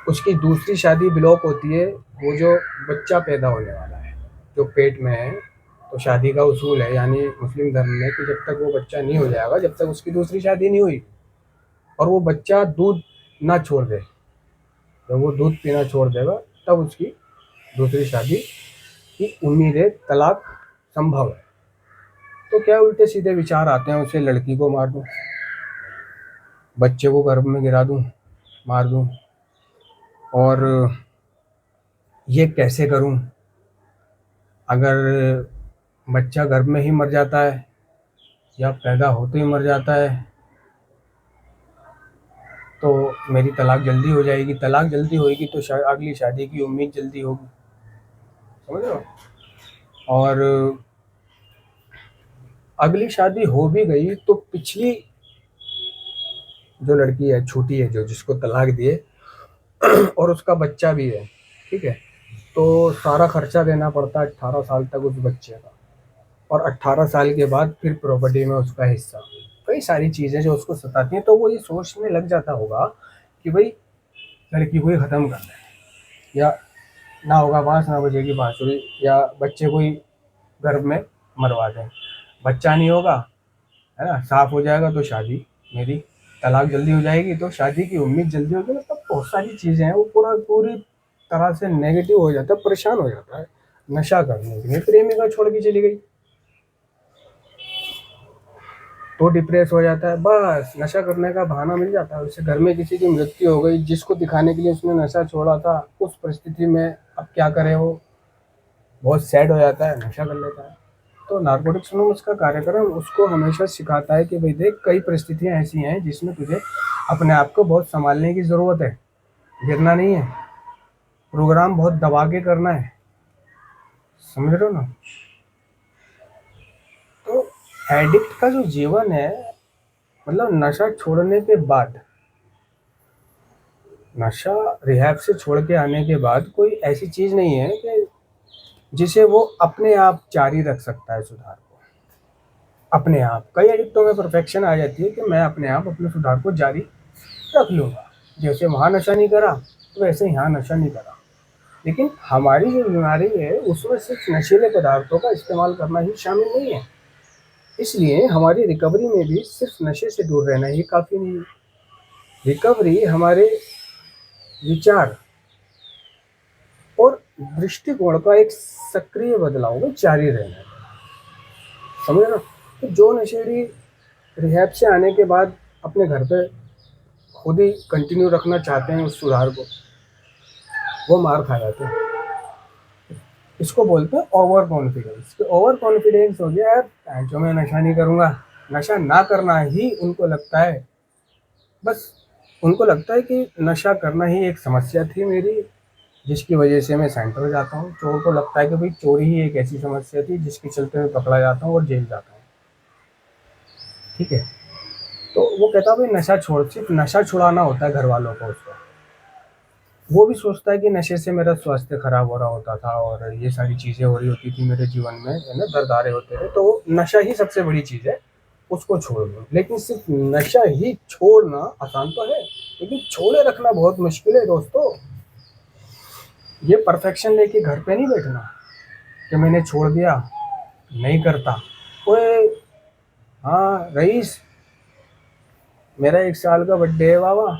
उसकी दूसरी शादी ब्लॉक होती है, वो जो बच्चा पैदा होने वाला है जो पेट में है, तो शादी का उसूल है यानी मुस्लिम धर्म में कि जब तक वो बच्चा नहीं हो जाएगा, जब तक उसकी दूसरी शादी नहीं हुई और वो बच्चा दूध ना छोड़ दे, जब वो दूध पीना छोड़ देगा तब उसकी दूसरी शादी की उम्मीद है, तलाक संभव है। तो क्या उल्टे सीधे विचार आते हैं, उसे लड़की को मार दूं, बच्चे को गर्भ में गिरा दूं, मार दूं, और ये कैसे करूं? अगर बच्चा गर्भ में ही मर जाता है या पैदा होते ही मर जाता है तो मेरी तलाक जल्दी हो जाएगी, तलाक जल्दी होगी तो अगली शादी की उम्मीद जल्दी होगी, समझ रहे हो? और अगली शादी हो भी गई तो पिछली जो लड़की है, छोटी है, जो जिसको तलाक दिए और उसका बच्चा भी है, ठीक है, तो सारा खर्चा देना पड़ता है 18 साल तक उस बच्चे का, और 18 साल के बाद फिर प्रॉपर्टी में उसका हिस्सा, कई सारी चीज़ें जो उसको सताती हैं। तो वो ये सोचने लग जाता होगा कि भाई लड़की को ही ख़त्म कर दें, या ना होगा बांस ना बजेगी बांसुरी, या बच्चे को ही गर्भ में मरवा दें, बच्चा नहीं होगा, है ना, साफ हो जाएगा तो शादी मेरी, तलाक जल्दी हो जाएगी तो शादी की उम्मीद जल्दी होगी। मतलब बहुत सारी चीज़ें हैं, वो पूरी तरह से नेगेटिव हो जाता है, परेशान हो जाता है। नशा करने के लिए प्रेमिका छोड़ के चली गई तो डिप्रेस हो जाता है, बस नशा करने का बहाना मिल जाता है उसे। घर में किसी की मृत्यु हो गई, जिसको दिखाने के लिए उसने नशा छोड़ा था, उस परिस्थिति में अब क्या करे, वो बहुत सैड हो जाता है, नशा कर लेता है। तो नार्कोटिक्स एनोनिमस का कार्यक्रम उसको हमेशा सिखाता है कि भाई देख, कई परिस्थितियां ऐसी हैं जिसमें तुझे अपने आप को बहुत संभालने की ज़रूरत है, गिरना नहीं है, प्रोग्राम बहुत दबा के करना है, समझ रहे हो ना? तो एडिक्ट का जो जीवन है, मतलब नशा छोड़ने के बाद, नशा रिहैब से छोड़ के आने के बाद कोई ऐसी चीज़ नहीं है कि जिसे वो अपने आप जारी रख सकता है सुधार को। अपने आप कई एडिक्टों में परफेक्शन आ जाती है कि मैं अपने आप अपने सुधार को जारी रख लूँगा, जैसे वहाँ नशा नहीं करा तो वैसे यहाँ नशा नहीं करा। लेकिन हमारी जो बीमारी है उसमें सिर्फ नशीले पदार्थों का इस्तेमाल करना ही शामिल नहीं है, इसलिए हमारी रिकवरी में भी सिर्फ नशे से दूर रहना ही काफ़ी नहीं है। रिकवरी हमारे विचार और दृष्टिकोण का एक सक्रिय बदलाव में जारी रहना है, समझ ना? तो जो नशेड़ी रिहैब से आने के बाद अपने घर पे खुद ही कंटिन्यू रखना चाहते हैं उस सुधार को, वो मार खा जाते हैं। इसको बोलते हैं ओवर कॉन्फिडेंस। तो ओवर कॉन्फिडेंस हो गया यार, जो मैं नशा नहीं करूँगा, नशा ना करना ही उनको लगता है, बस उनको लगता है कि नशा करना ही एक समस्या थी मेरी, जिसकी वजह से मैं सेंटर जाता हूँ। चोर को लगता है कि भाई चोरी ही एक ऐसी समस्या थी जिसके चलते मैं पकड़ा जाता हूँ और जेल जाता हूँ, ठीक है। तो वो कहता है भाई नशा छोड़, सिर्फ नशा छुड़ाना होता है घर वालों को उसको। वो भी सोचता है कि नशे से मेरा स्वास्थ्य खराब हो रहा होता था और ये सारी चीज़ें हो रही होती थी मेरे जीवन में, है ना, दर्द आ रहे होते थे, तो नशा ही सबसे बड़ी चीज़ है, उसको छोड़ दो। लेकिन सिर्फ नशा ही छोड़ना आसान तो है, लेकिन छोड़े रखना बहुत मुश्किल है दोस्तों। ये परफेक्शन लेके घर पे नहीं बैठना कि मैंने छोड़ दिया, नहीं करता। ओए हाँ रईस, मेरा 1 साल का बर्थडे है बाबा,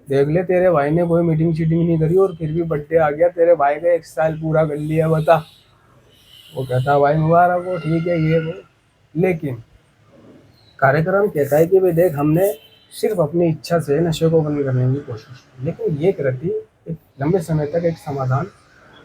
देख ले तेरे भाई ने कोई मीटिंग शीटिंग नहीं करी और फिर भी बर्थडे आ गया, तेरे भाई का 1 साल पूरा कर लिया, बता। वो कहता भाई मुबारक हो, ठीक है ये वो। लेकिन कार्यक्रम कहता है कि भाई देख, हमने सिर्फ अपनी इच्छा से नशे को बंद करने की कोशिश की, लेकिन ये कृति एक लंबे समय तक एक समाधान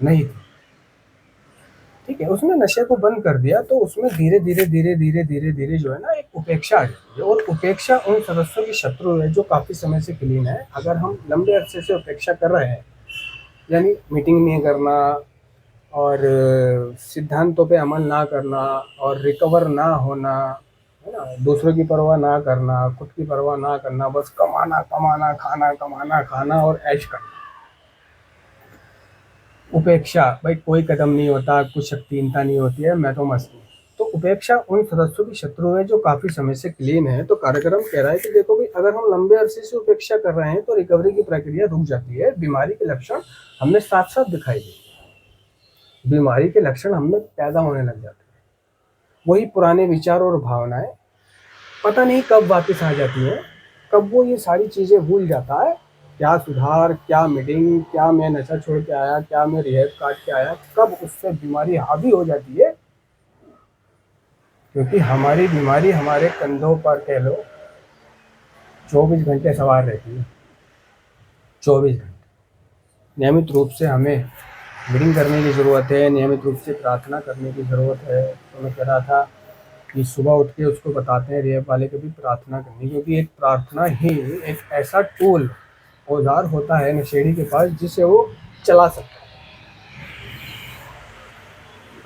नहीं थी, ठीक है, उसने नशे को बंद कर दिया तो उसमें धीरे धीरे धीरे धीरे धीरे धीरे जो है ना एक उपेक्षा आ जाती है, और उपेक्षा उन सदस्यों की शत्रु है जो काफ़ी समय से क्लीन है। अगर हम लंबे अरसे से उपेक्षा कर रहे हैं, यानी मीटिंग नहीं करना और सिद्धांतों पे अमल ना करना और रिकवर ना होना, है ना, दूसरों की परवाह ना करना, खुद की परवाह ना करना, बस कमाना कमाना खाना, कमाना खाना और ऐश करना। उपेक्षा, भाई कोई कदम नहीं होता, कुछ शक्तिहीनता नहीं होती है, मैं तो मस्त हूँ। तो उपेक्षा उन सदस्यों की शत्रु है जो काफ़ी समय से क्लीन है। तो कार्यक्रम कह रहा है कि देखो भाई, अगर हम लंबे अरसे से उपेक्षा कर रहे हैं तो रिकवरी की प्रक्रिया रुक जाती है, बीमारी के लक्षण हमें साथ साथ दिखाई देंगे, बीमारी के लक्षण हमें पैदा होने लग जाते हैं। वही पुराने विचार और भावनाएं पता नहीं कब वापस आ जाती हैं, कब वो ये सारी चीज़ें भूल जाता है। क्या सुधार, क्या मीटिंग, क्या मैं नशा छोड़ के आया, क्या मैं रिहैब काट के आया, कब उससे बीमारी हावी हो जाती है। क्योंकि हमारी बीमारी हमारे कंधों पर कह लो 24 घंटे सवार रहती है, 24 घंटे। नियमित रूप से हमें मीटिंग करने की ज़रूरत है, नियमित रूप से प्रार्थना करने की ज़रूरत है। तो मैं कह रहा था कि सुबह उठ के उसको बताते हैं रिहैब वाले को भी प्रार्थना करनी, क्योंकि एक प्रार्थना ही एक ऐसा टूल, औजार होता है नशेड़ी के पास जिसे वो चला सकता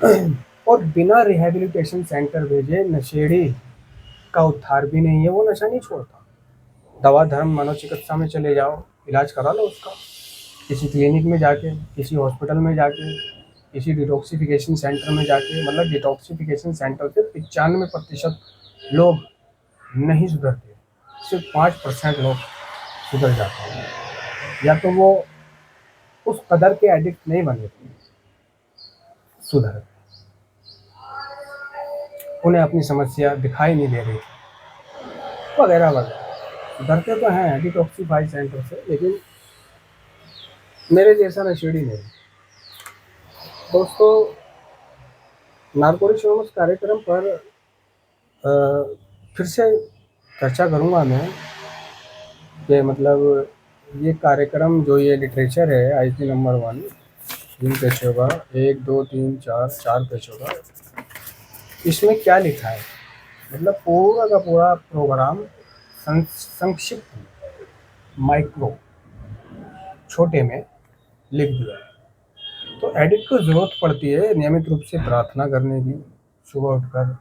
है। और बिना रिहैबिलिटेशन सेंटर भेजे नशेड़ी का उद्धार भी नहीं है, वो नशा नहीं छोड़ता। दवा धर्म मनोचिकित्सा में चले जाओ, इलाज करा लो उसका, किसी क्लिनिक में जाके, किसी हॉस्पिटल में जाके, किसी डिटॉक्सिफिकेशन सेंटर में जाके। मतलब डिटॉक्सिफिकेशन सेंटर से 95% लोग नहीं सुधरते, सिर्फ 5% लोग सुधर जाते हैं, या तो वो उस कदर के एडिक्ट नहीं बने थे, सुधर, उन्हें अपनी समस्या दिखाई नहीं दे रही थी, वगैरह वगैरह। सुधरते तो हैं डिटॉक्सिफाई सेंटर से, लेकिन मेरे जैसा नशेड़ी नहीं। दोस्तों, नारकोटिक्स एनोनिमस कार्यक्रम पर फिर से चर्चा करूँगा मैं कि मतलब ये कार्यक्रम जो ये लिटरेचर है IC नंबर 1, 3 पेज होगा, 1 2 3 4 4 पेज होगा। इसमें क्या लिखा है, मतलब पूरा का पूरा प्रोग्राम संक्षिप्त, माइक्रो, छोटे में लिख दिया है। तो एडिक्ट को ज़रूरत पड़ती है नियमित रूप से प्रार्थना करने की, सुबह उठकर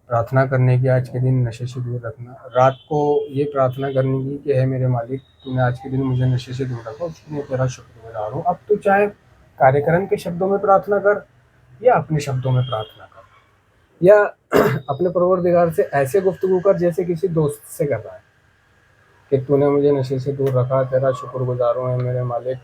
प्रार्थना करने की, आज के दिन नशे से दूर रखना। रात को ये प्रार्थना करने की कि है मेरे मालिक, तूने आज के दिन मुझे नशे से दूर रखा, उसके लिए तेरा शुक्रगुजार हूँ। अब तू चाहे कार्यक्रम के शब्दों में प्रार्थना कर या अपने शब्दों में प्रार्थना कर, या अपने परवरदिगार से ऐसे गुफ्तगू कर जैसे किसी दोस्त से कर रहा है कि तूने मुझे नशे से दूर रखा, तेरा शुक्रगुजार हूँ मेरे मालिक।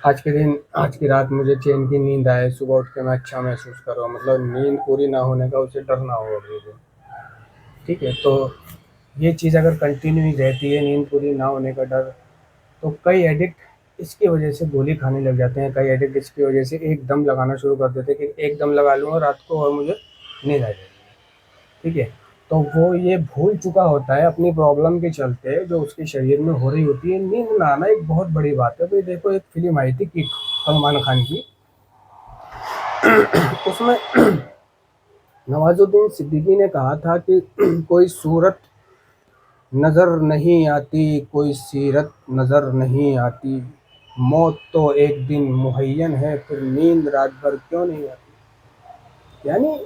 आज के दिन, आज की रात मुझे चैन की नींद आए, सुबह उठ के मैं अच्छा महसूस कर रहा हूँ। मतलब नींद पूरी ना होने का उसे डर ना हो अगले दिन। ठीक है, तो ये चीज़ अगर कंटिन्यू ही रहती है, नींद पूरी ना होने का डर, तो कई एडिक्ट इसकी वजह से गोली खाने लग जाते हैं। कई एडिक्ट इसकी वजह से एक दम लगाना शुरू कर देते हैं कि एक दम लगा लूँगा रात को और मुझे नींद आ जाएगी। ठीक है, तो वो ये भूल चुका होता है अपनी प्रॉब्लम के चलते जो उसके शरीर में हो रही होती है। नींद ना आना एक बहुत बड़ी बात है। भाई देखो, एक फिल्म आई थी किक, सलमान खान की, उसमें नवाजुद्दीन सिद्दीकी ने कहा था कि कोई सूरत नज़र नहीं आती, कोई सीरत नज़र नहीं आती, मौत तो एक दिन मुहय्यन है, फिर नींद रात भर क्यों नहीं आती। यानी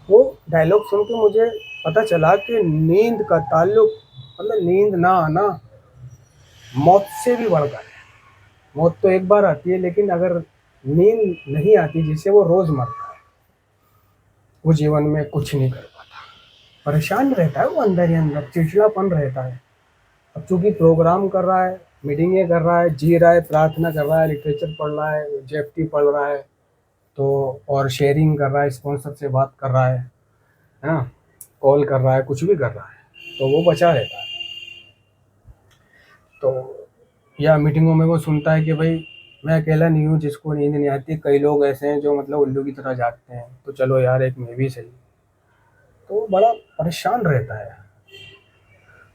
वो डायलॉग सुन के मुझे पता चला कि नींद का ताल्लुक, मतलब नींद ना आना मौत से भी बढ़कर है। मौत तो एक बार आती है, लेकिन अगर नींद नहीं आती जिसे वो रोज़ मरता है, वो जीवन में कुछ नहीं कर पाता, परेशान रहता है वो, अंदर ही अंदर चिड़चिड़ापन रहता है। अब चूंकि प्रोग्राम कर रहा है, मीटिंगें कर रहा है, जी रहा है, प्रार्थना कर रहा है, लिटरेचर पढ़ रहा है, JFT पढ़ रहा है, तो और शेयरिंग कर रहा है, स्पॉन्सर से बात कर रहा है ना, कॉल कर रहा है, कुछ भी कर रहा है, तो वो बचा रहता है। तो या मीटिंगों में वो सुनता है कि भाई मैं अकेला नहीं हूँ जिसको नींद नहीं आती, कई लोग ऐसे हैं जो मतलब उल्लू की तरह जागते हैं, तो चलो यार एक मैं भी सही। तो वो बड़ा परेशान रहता है।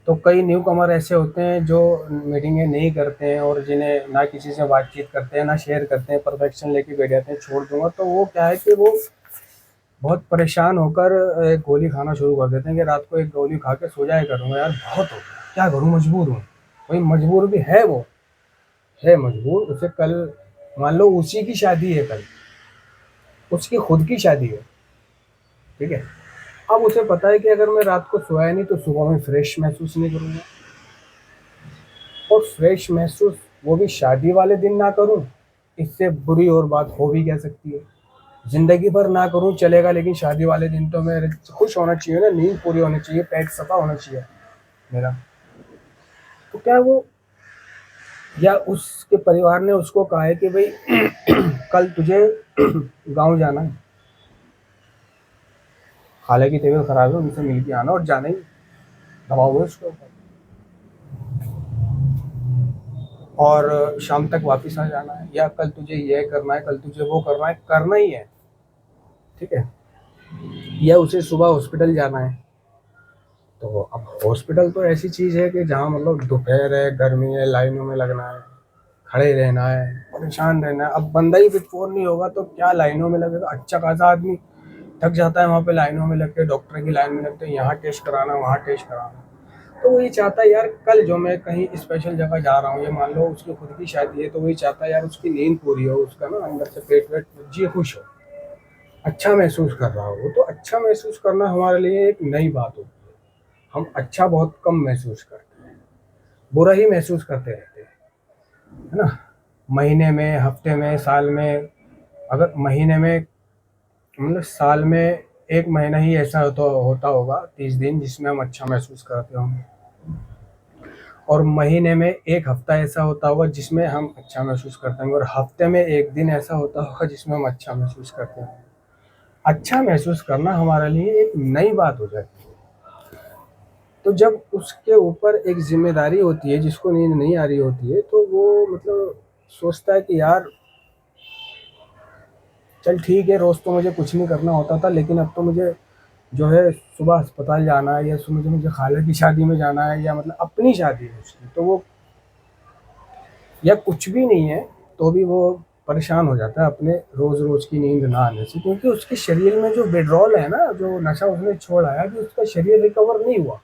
तो कई न्यू कमर ऐसे होते हैं जो मीटिंगें नहीं करते हैं और जिन्हें ना किसी से बातचीत करते हैं ना शेयर करते हैं, परफेक्शन लेके बैठ जाते हैं, छोड़ दूंगा। तो वो क्या है कि वो बहुत परेशान होकर एक गोली खाना शुरू कर देते हैं कि रात को एक गोली खा के सो जाया करूँगा, यार बहुत हो गया, क्या करूँ, मजबूर हूँ। वही मजबूर भी है, वो है मजबूर। उसे कल मान लो उसी की शादी है, कल उसकी खुद की शादी है, ठीक है। अब उसे पता है कि अगर मैं रात को सोया नहीं तो सुबह में फ्रेश महसूस नहीं करूँगा, और फ्रेश महसूस वो भी शादी वाले दिन ना करूँ, इससे बुरी और बात हो भी क्या सकती है। ज़िंदगी भर ना करूँ चलेगा, लेकिन शादी वाले दिन तो मैं खुश होना चाहिए ना, नींद पूरी होनी चाहिए, पेट सफा होना चाहिए मेरा। तो क्या वो, या उसके परिवार ने उसको कहा है कि भाई कल तुझे गाँव जाना है, हालांकि तबीयत खराब है, उनसे मिल के आना और जाना ही, दबाव है उसके ऊपर, और शाम तक वापस आ जाना है, या कल तुझे ये करना है, कल तुझे वो करना है, करना ही है, ठीक है। या उसे सुबह हॉस्पिटल जाना है। तो अब हॉस्पिटल तो ऐसी चीज़ है कि जहाँ मतलब दोपहर है, गर्मी है, लाइनों में लगना है, खड़े रहना है, परेशान रहना है। अब बंदा ही बिफोर नहीं होगा तो क्या लाइनों में लगेगा, अच्छा खासा आदमी थक जाता है वहाँ पे लाइनों में लग के, डॉक्टर की लाइन में लगते हैं, यहाँ टेस्ट कराना, वहाँ टेस्ट कराना। तो वही चाहता है यार, कल जो मैं कहीं स्पेशल जगह जा रहा हूँ, ये मान लो उसकी खुद की शादी है, तो वही चाहता है यार उसकी नींद पूरी हो, उसका ना अंदर से पेट वेट जी खुश हो, अच्छा महसूस कर रहा हो। तो अच्छा महसूस करना हमारे लिए एक नई बात होती है। हम अच्छा बहुत कम महसूस करते हैं, बुरा ही महसूस करते रहते हैं, है ना। महीने में, हफ्ते में, साल में, अगर महीने में मतलब साल में एक महीना ही ऐसा होता होगा 30 दिन जिसमें हम अच्छा महसूस करते होंगे, और महीने में एक हफ्ता ऐसा होता होगा जिसमें हम अच्छा महसूस करते होंगे, और हफ्ते में एक दिन ऐसा होता होगा जिसमें हम अच्छा महसूस करते हैं। अच्छा महसूस करना हमारे लिए एक नई बात हो जाती है। तो जब उसके ऊपर एक जिम्मेदारी होती है, जिसको नींद नहीं आ रही होती है, तो वो मतलब सोचता है कि यार चल ठीक है, रोज़ तो मुझे कुछ नहीं करना होता था, लेकिन अब तो मुझे जो है सुबह अस्पताल जाना है, या मुझे मुझे खाला की शादी में जाना है, या मतलब अपनी शादी है उसकी, तो वो, या कुछ भी नहीं है तो भी वो परेशान हो जाता है अपने रोज़ रोज़ की नींद ना आने से, क्योंकि उसके शरीर में जो विड्रॉल है ना, जो नशा उसने छोड़ा है, कि उसका शरीर रिकवर नहीं हुआ।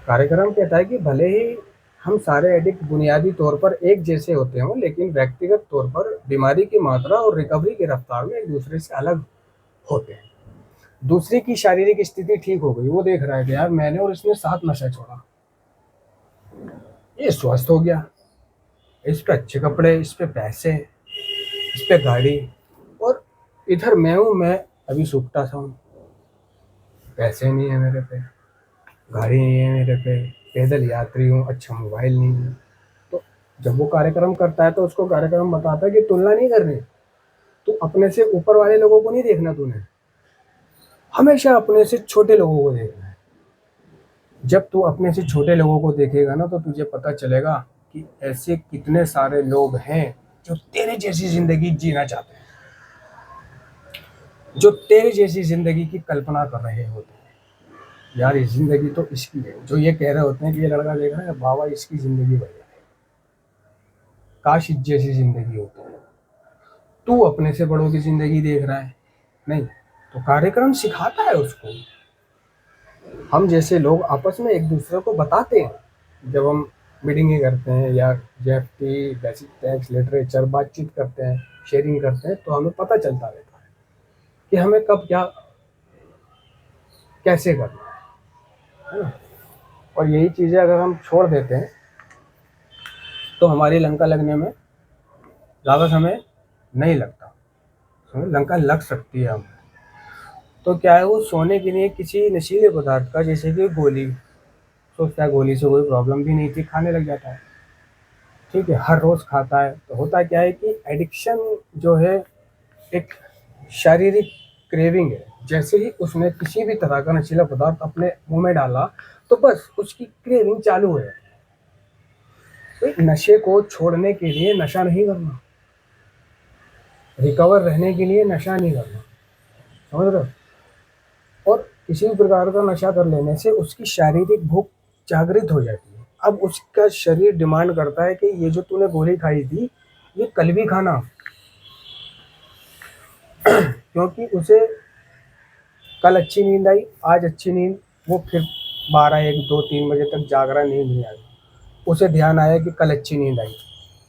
कार्यक्रम कहता है कि भले ही हम सारे एडिक्ट बुनियादी तौर पर एक जैसे होते हों, लेकिन व्यक्तिगत तौर पर बीमारी की मात्रा और रिकवरी की रफ्तार में एक दूसरे से अलग होते हैं। दूसरे की शारीरिक स्थिति ठीक हो गई, वो देख रहा है कि यार मैंने और इसने साथ नशा छोड़ा, ये स्वस्थ हो गया, इस पे अच्छे कपड़े, इस पे पैसे, इस पे गाड़ी, और इधर मैं हूँ, मैं अभी सूखता सा हूँ, पैसे नहीं है मेरे पे, गाड़ी नहीं है मेरे पे, पैदल यात्री हूँ, अच्छा मोबाइल नहीं है। तो जब वो कार्यक्रम करता है तो उसको कार्यक्रम बताता है कि तुलना नहीं करनी, तू अपने से ऊपर वाले लोगों को नहीं देखना, तूने हमेशा अपने से छोटे लोगों को देखना है। जब तू अपने से छोटे लोगों को देखेगा ना, तो तुझे पता चलेगा कि ऐसे कितने सारे लोग हैं जो तेरे जैसी जिंदगी जीना चाहते हैं, जो तेरे जैसी जिंदगी की कल्पना कर रहे होते हैं। यार ये जिंदगी तो इसकी है, जो ये कह रहे होते हैं कि ये लड़का देख रहा है, बाबा इसकी जिंदगी बढ़िया है, काश इस जैसी जिंदगी होती है। तू अपने से बड़ों की जिंदगी देख रहा है, नहीं, तो कार्यक्रम सिखाता है उसको। हम जैसे लोग आपस में एक दूसरे को बताते हैं, जब हम मीटिंगें करते हैं या जेएफटी, बेसिक टैक्स लिटरेचर बातचीत करते हैं, शेयरिंग करते हैं, तो हमें पता चलता रहता है कि हमें कब क्या कैसे करना है ना। और यही चीज़ें अगर हम छोड़ देते हैं तो हमारी लंका लगने में ज़्यादा समय नहीं लगता, समय लंका लग सकती है हम। तो क्या है, वो सोने के लिए किसी नशीले पदार्थ का, जैसे कि गोली, सोचता है गोली से कोई प्रॉब्लम भी नहीं थी, खाने लग जाता है, ठीक है, हर रोज़ खाता है। तो होता क्या है कि एडिक्शन जो है एक शारीरिक क्रेविंग है। जैसे ही उसने किसी भी तरह का नशीला पदार्थ अपने मुंह में डाला, तो बस उसकी क्रेविंग चालू है। तो नशे को छोड़ने के लिए नशा नहीं करना, रिकवर रहने के लिए नशा नहीं करना, समझ रहे हो। और किसी भी प्रकार का नशा कर लेने से उसकी शारीरिक भूख जागृत हो जाती है। अब उसका शरीर डिमांड करता है कि ये जो तूने गोली खाई थी, ये कल भी खाना। क्योंकि उसे कल अच्छी नींद आई, आज अच्छी नींद, वो फिर 12, 1, 2, 3 बजे तक जाग रहा, नींद नहीं आई। उसे ध्यान आया कि कल अच्छी नींद आई,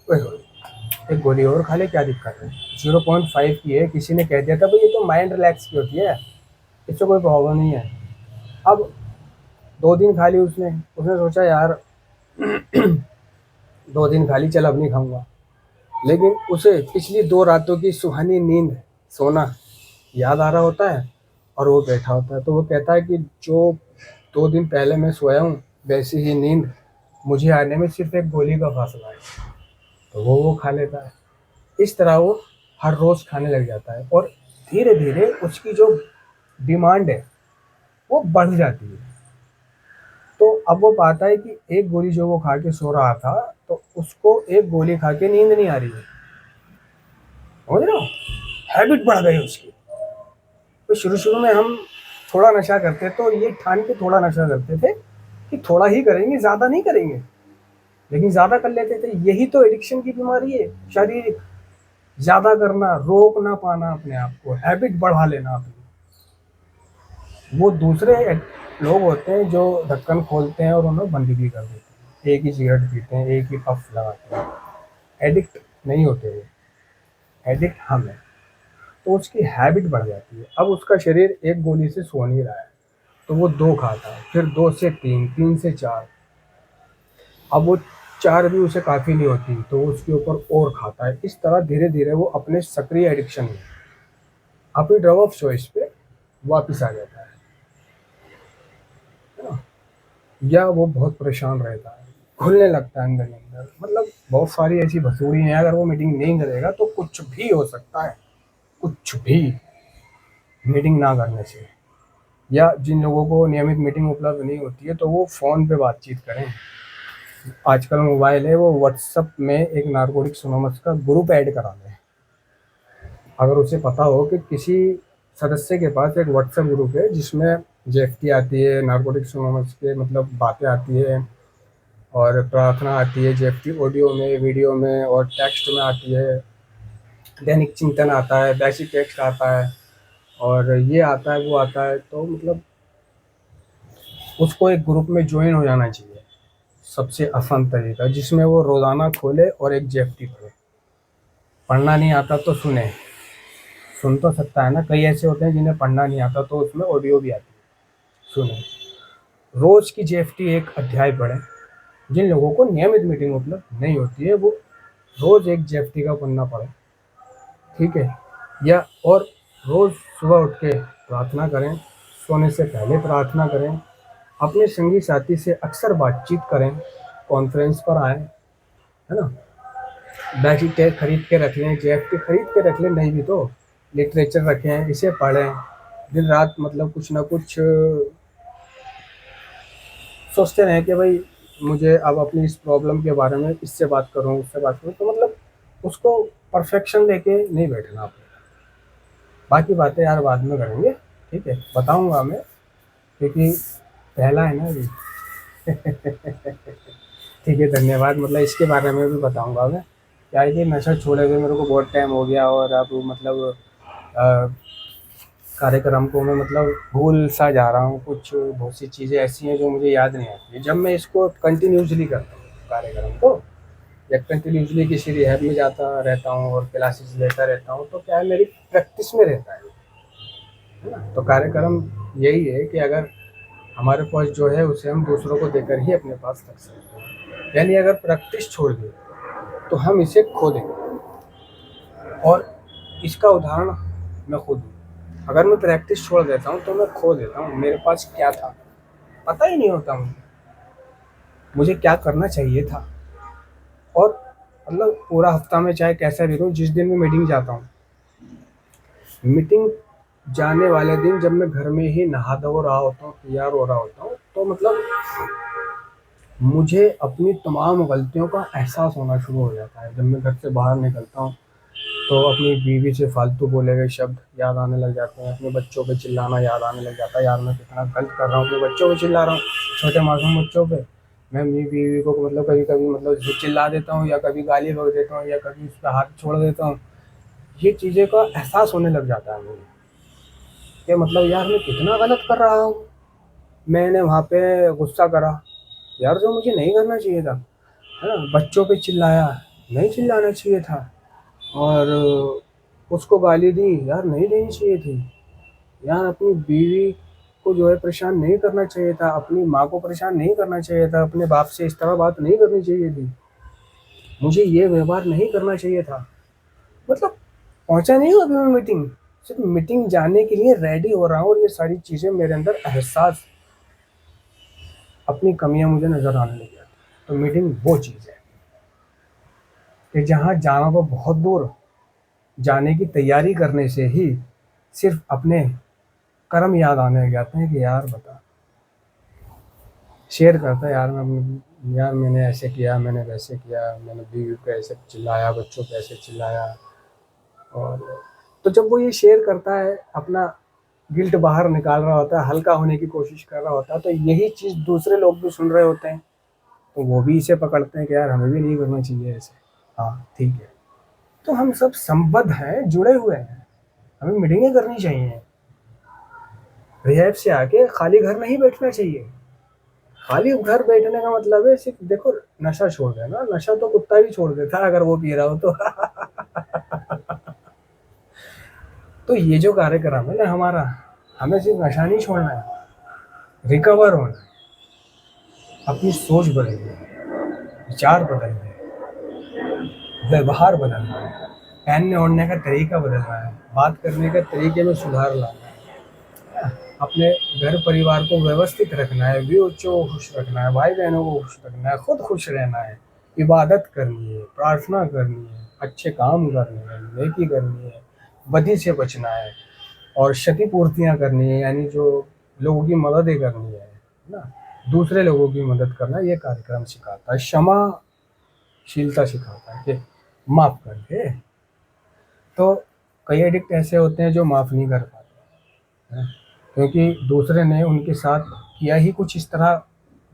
ओए होए, एक गोली और खा ले, क्या दिक्कत है। 0.5 की है, किसी ने कह दिया था भाई ये तो माइंड रिलैक्स की होती है, इससे कोई प्रॉब्लम नहीं है। अब 2 दिन खा ली उसने, उसने सोचा यार 2 दिन खा ली, चल अब नहीं खाऊंगा। लेकिन उसे पिछली 2 रातों की सुहानी नींद, सोना याद आ रहा होता है, और वो बैठा होता है। तो वो कहता है कि जो 2 दिन पहले मैं सोया हूँ, वैसी ही नींद मुझे आने में सिर्फ एक गोली का फासला है। तो वो खा लेता है। इस तरह वो हर रोज़ खाने लग जाता है, और धीरे धीरे उसकी जो डिमांड है वो बढ़ जाती है। तो अब वो पाता है कि एक गोली जो वो खा के सो रहा था, तो उसको एक गोली खा के नींद नहीं आ रही है। समझ रहे हो, हैबिट बढ़ गई उसकी। तो शुरू शुरू में हम थोड़ा नशा करते तो ये ठान के थोड़ा नशा करते थे कि थोड़ा ही करेंगे, ज़्यादा नहीं करेंगे, लेकिन ज़्यादा कर लेते थे। यही तो एडिक्शन की बीमारी है, शारीरिक। ज़्यादा करना, रोक ना पाना अपने आप को, हैबिट बढ़ा लेना अपनी। वो दूसरे लोग होते हैं जो ढक्कन खोलते हैं और उन्हें बंद भी कर देते हैं, एक ही सिगरेट पीते हैं, एक ही पफ लगाते हैं। एडिक्ट नहीं होते वो, एडिक्ट हम हैं। तो उसकी हैबिट बढ़ जाती है। अब उसका शरीर एक गोली से सो नहीं रहा है, तो वो 2 खाता है, फिर 2 से 3, 3 से 4। अब वो 4 भी उसे काफ़ी नहीं होती, तो वो उसके ऊपर और खाता है। इस तरह धीरे धीरे वो अपने सक्रिय एडिक्शन में, अपनी ड्रग ऑफ चॉइस पे वापस आ जाता है ना। या वो बहुत परेशान रहता है, घुलने लगता है अंदर ही अंदर। मतलब बहुत सारी ऐसी भसूड़ी हैं, अगर वो मीटिंग नहीं करेगा तो कुछ भी हो सकता है, कुछ भी। मीटिंग ना करने से, या जिन लोगों को नियमित मीटिंग उपलब्ध नहीं होती है, तो वो फ़ोन पे बातचीत करें। आजकल मोबाइल है, वो व्हाट्सअप में एक नारकोटिक्स एनोनिमस का ग्रुप ऐड करा लें। अगर उसे पता हो कि किसी सदस्य के पास एक व्हाट्सएप ग्रुप है जिसमें जेएफटी आती है, नारकोटिक्स एनोनिमस के मतलब बातें आती है, और प्रार्थना आती है जेएफटी ऑडियो में, वीडियो में, और टेक्स्ट में आती है। दैनिक चिंतन आता है, बेसिक टेक्स्ट आता है, और ये आता है, वो आता है। तो मतलब उसको एक ग्रुप में ज्वाइन हो जाना चाहिए, सबसे आसान तरीका, जिसमें वो रोज़ाना खोले और एक जेएफटी पढ़े। पढ़ना नहीं आता तो सुने, सुन तो सकता है ना, कई ऐसे होते हैं जिन्हें पढ़ना नहीं आता, तो उसमें ऑडियो भी आती है, सुने। रोज़ की जेएफटी एक अध्याय पढ़ें। जिन लोगों को नियमित मीटिंग उपलब्ध नहीं होती है, वो रोज़ एक जेएफटी का पन्ना पढ़ें, ठीक है। या और रोज़ सुबह उठ के प्रार्थना करें, सोने से पहले प्रार्थना करें, अपने संगी साथी से अक्सर बातचीत करें, कॉन्फ्रेंस पर आएँ, है ना। बेसिक टेक्स्ट खरीद के रख लें, जेएफटी खरीद के रख लें, नहीं भी तो लिटरेचर रखें, इसे पढ़ें। दिन रात मतलब कुछ ना कुछ सोचते रहें कि भाई मुझे अब अपनी इस प्रॉब्लम के बारे में इससे बात करूँ, उससे बात करूँ। तो मतलब उसको परफेक्शन लेके नहीं बैठना आपने। बाकी बातें यार बाद में करेंगे, ठीक है, बताऊँगा मैं, क्योंकि पहला है ना अभी। ठीक है, धन्यवाद। मतलब इसके बारे में भी बताऊँगा मैं। क्या है कि नशा छोड़े हुए मेरे को बहुत टाइम हो गया, और अब मतलब अ, कार्यक्रम को मैं मतलब भूल सा जा रहा हूँ। कुछ बहुत सी चीज़ें ऐसी हैं जो मुझे याद नहीं आती है। जब मैं इसको कंटिन्यूसली करता हूँ कार्यक्रम को, या कंटिन्यूसली किसी रिहैब में जाता रहता हूँ और क्लासेस लेता रहता हूँ, तो क्या है, मेरी प्रैक्टिस में रहता है ना। तो कार्यक्रम यही है कि अगर हमारे पास जो है उसे हम दूसरों को देकर ही अपने पास रख सकते हैं। यानी अगर प्रैक्टिस छोड़ दें तो हम इसे खो देंगे। और इसका उदाहरण मैं खुद हूँ। अगर मैं प्रैक्टिस छोड़ देता हूँ तो मैं खो देता हूँ, मेरे पास क्या था पता ही नहीं होता मुझे क्या करना चाहिए था। और मतलब पूरा हफ्ता में चाहे कैसा भी रहूँ, जिस दिन मैं मीटिंग जाता हूँ, मीटिंग जाने वाले दिन जब मैं घर में ही नहा धो रहा होता हूँ, तैयार हो रहा होता हूँ, तो मतलब मुझे अपनी तमाम गलतियों का एहसास होना शुरू हो जाता है। जब मैं घर से बाहर निकलता हूँ तो अपनी बीवी से फालतू बोले गए शब्द याद आने लग जाते हैं, अपने बच्चों पे चिल्लाना याद आने लग जाता है, यार मैं कितना गलत कर रहा हूँ, अपने बच्चों पे चिल्ला रहा हूँ, छोटे मासूम बच्चों पे। मैं अपनी बीवी को मतलब कभी कभी मतलब चिल्ला देता हूँ, या कभी गाली बक देता हूँ, या कभी उसका हाथ छोड़ देता हूँ। ये चीज़ें का एहसास होने लग जाता है मुझे कि मतलब यार मैं कितना गलत कर रहा हूँ। मैंने वहाँ पे गुस्सा करा, यार जो मुझे नहीं करना चाहिए था, है ना। बच्चों पे चिल्लाया, नहीं चिल्लाना चाहिए था। और उसको गाली दी, यार नहीं देनी चाहिए थी। यार अपनी बीवी को जो है परेशान नहीं करना चाहिए था, अपनी माँ को परेशान नहीं करना चाहिए था, अपने बाप से इस तरह बात नहीं करनी चाहिए थी, मुझे ये व्यवहार नहीं करना चाहिए था। मतलब पहुंचा नहीं हूँ अभी मैं मीटिंग, सिर्फ मीटिंग जाने के लिए रेडी हो रहा हूँ, और ये सारी चीज़ें मेरे अंदर एहसास, अपनी कमियां मुझे नज़र आने लगी। तो मीटिंग वो चीज़ है कि जहाँ जाना तो बहुत दूर, जाने की तैयारी करने से ही सिर्फ अपने कर्म याद आने लग जाते हैं कि यार बता, शेयर करता है यार मैं, यार मैंने ऐसे किया, मैंने वैसे किया, मैंने बीवी पे ऐसे चिल्लाया, बच्चों पे ऐसे चिल्लाया। और तो जब वो ये शेयर करता है, अपना गिल्ट बाहर निकाल रहा होता है, हल्का होने की कोशिश कर रहा होता है, तो यही चीज़ दूसरे लोग भी सुन रहे होते हैं, तो वो भी इसे पकड़ते हैं कि यार हमें भी नहीं करना चाहिए ऐसे। हाँ ठीक है, तो हम सब संबद्ध हैं, जुड़े हुए हैं, हमें मीटिंगें करनी चाहिए। रिहैब से आके खाली घर नहीं बैठना चाहिए। खाली घर बैठने का मतलब है सिर्फ देखो, नशा छोड़ देना, नशा तो कुत्ता भी छोड़ देता है अगर वो पी रहा हो तो। तो ये जो कार्यक्रम है ना हमारा, हमें सिर्फ नशा नहीं छोड़ना है, रिकवर होना है, अपनी सोच बदलनी है, विचार बदलने हैं, व्यवहार बदलना है, पहनने ओढ़ने का तरीका बदलना है, बात करने के तरीके में सुधार लाना है, अपने घर परिवार को व्यवस्थित रखना है, बच्चों को खुश रखना है, भाई बहनों को खुश रखना है, खुद खुश रहना है, इबादत करनी है, प्रार्थना करनी है, अच्छे काम करने हैं, नेकी करनी है, बदी से बचना है, और क्षतिपूर्तियाँ करनी है, यानी जो लोगों की मददें करनी है ना, दूसरे लोगों की मदद करना, ये कार्यक्रम सिखाता है, क्षमाशीलता सिखाता है कि माफ़ कर दे। तो कई एडिक्ट ऐसे होते हैं जो माफ़ नहीं कर पाते हैं, क्योंकि दूसरे ने उनके साथ किया ही कुछ इस तरह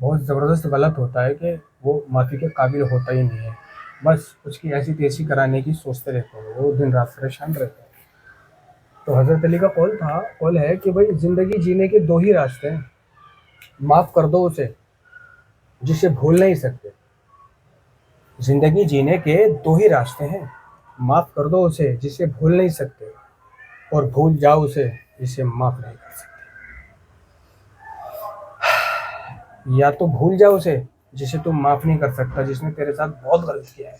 बहुत ज़बरदस्त गलत होता है कि वो माफ़ी के काबिल होता ही नहीं है, बस उसकी ऐसी तैसी कराने की सोचते रहते हैं, वो दिन रात परेशान रहते हैं। तो हज़रत अली का कौल है कि भाई ज़िंदगी जीने के दो ही रास्ते हैं, माफ़ कर दो उसे जिसे भूल नहीं सकते। ज़िंदगी जीने के दो ही रास्ते हैं, माफ़ कर दो उसे जिसे भूल नहीं सकते, और भूल जाओ उसे जिसे माफ़ नहीं कर सकते। या तो भूल जाओ उसे जिसे तुम माफ़ नहीं कर सकता, जिसने तेरे साथ बहुत गलत किया है,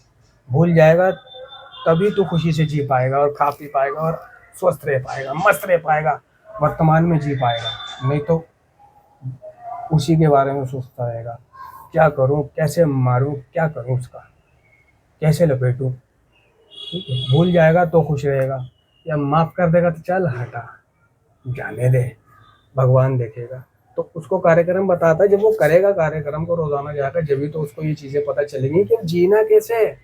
भूल जाएगा तभी तू खुशी से जी पाएगा, और खा पी पाएगा, और स्वस्थ रह पाएगा, मस्त रह पाएगा, वर्तमान में जी पाएगा। नहीं तो उसी के बारे में सोचता रहेगा, क्या करूं, कैसे मारूं, क्या करूं उसका, कैसे लपेटूं। ठीक है, भूल जाएगा तो खुश रहेगा, या माफ़ कर देगा तो चल हटा, जाने दे, भगवान देखेगा। तो उसको कार्यक्रम बताता है, जब वो करेगा कार्यक्रम को रोजाना जाकर, जब भी तो उसको ये चीजें पता चलेंगी कि जीना कैसे है।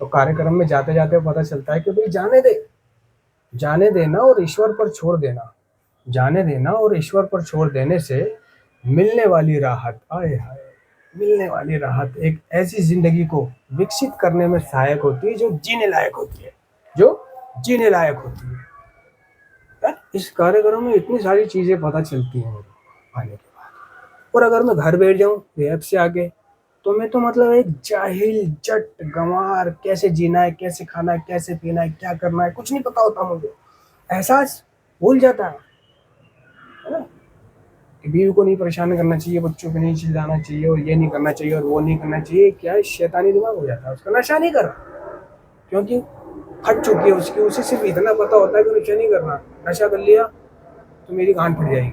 तो कार्यक्रम में जाते जाते पता चलता है कि भाई जाने देना और ईश्वर पर छोड़ देना, जाने देना और ईश्वर पर छोड़ देने से मिलने वाली राहत, आए हाय, मिलने वाली राहत एक ऐसी जिंदगी को विकसित करने में सहायक होती है जो जीने लायक होती है, जो जीने लायक होती है। यार इस कार्यक्रम में इतनी सारी चीजें पता चलती हैं मुझे आने के बाद। और अगर मैं घर बैठ जाऊं ऐप से आके, तो मैं तो मतलब एक जाहिल जट गंवार, कैसे जीना है, कैसे खाना है, कैसे पीना है, क्या करना है, कुछ नहीं पता होता मुझे, एहसास भूल जाता है ना। कि बीवी को नहीं परेशान करना चाहिए, बच्चों पे नहीं चिल्लाना चाहिए, और ये नहीं करना चाहिए और वो नहीं करना चाहिए, क्या शैतानी दिमाग हो जाता है उसका, नशा नहीं कर रहा, क्योंकि फट चुकी है उसकी, उसे सिर्फ इतना पता होता है कि नशा नहीं करना, नशा कर लिया तो मेरी गांड फट जाएगी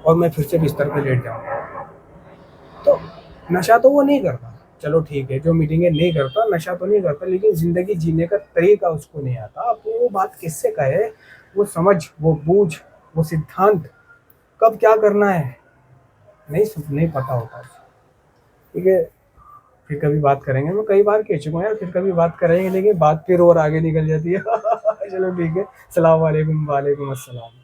और मैं फिर से बिस्तर पे लेट जाऊंगा। तो नशा तो वो नहीं करता, चलो ठीक है, जो मीटिंगें नहीं करता, नशा तो नहीं करता, लेकिन जिंदगी जीने का तरीका उसको नहीं आता। अब वो बात किससे कहे, वो समझ, वो बूझ, वो सिद्धांत, कब क्या करना है, नहीं पता होता। ठीक है, फिर कभी बात करेंगे, मैं कई बार कह चुका हूँ यार, फिर कभी बात करेंगे, लेकिन बात फिर और आगे निकल जाती है। चलो ठीक है, सलाम वालेकुम। वालेकुम अस्सलाम।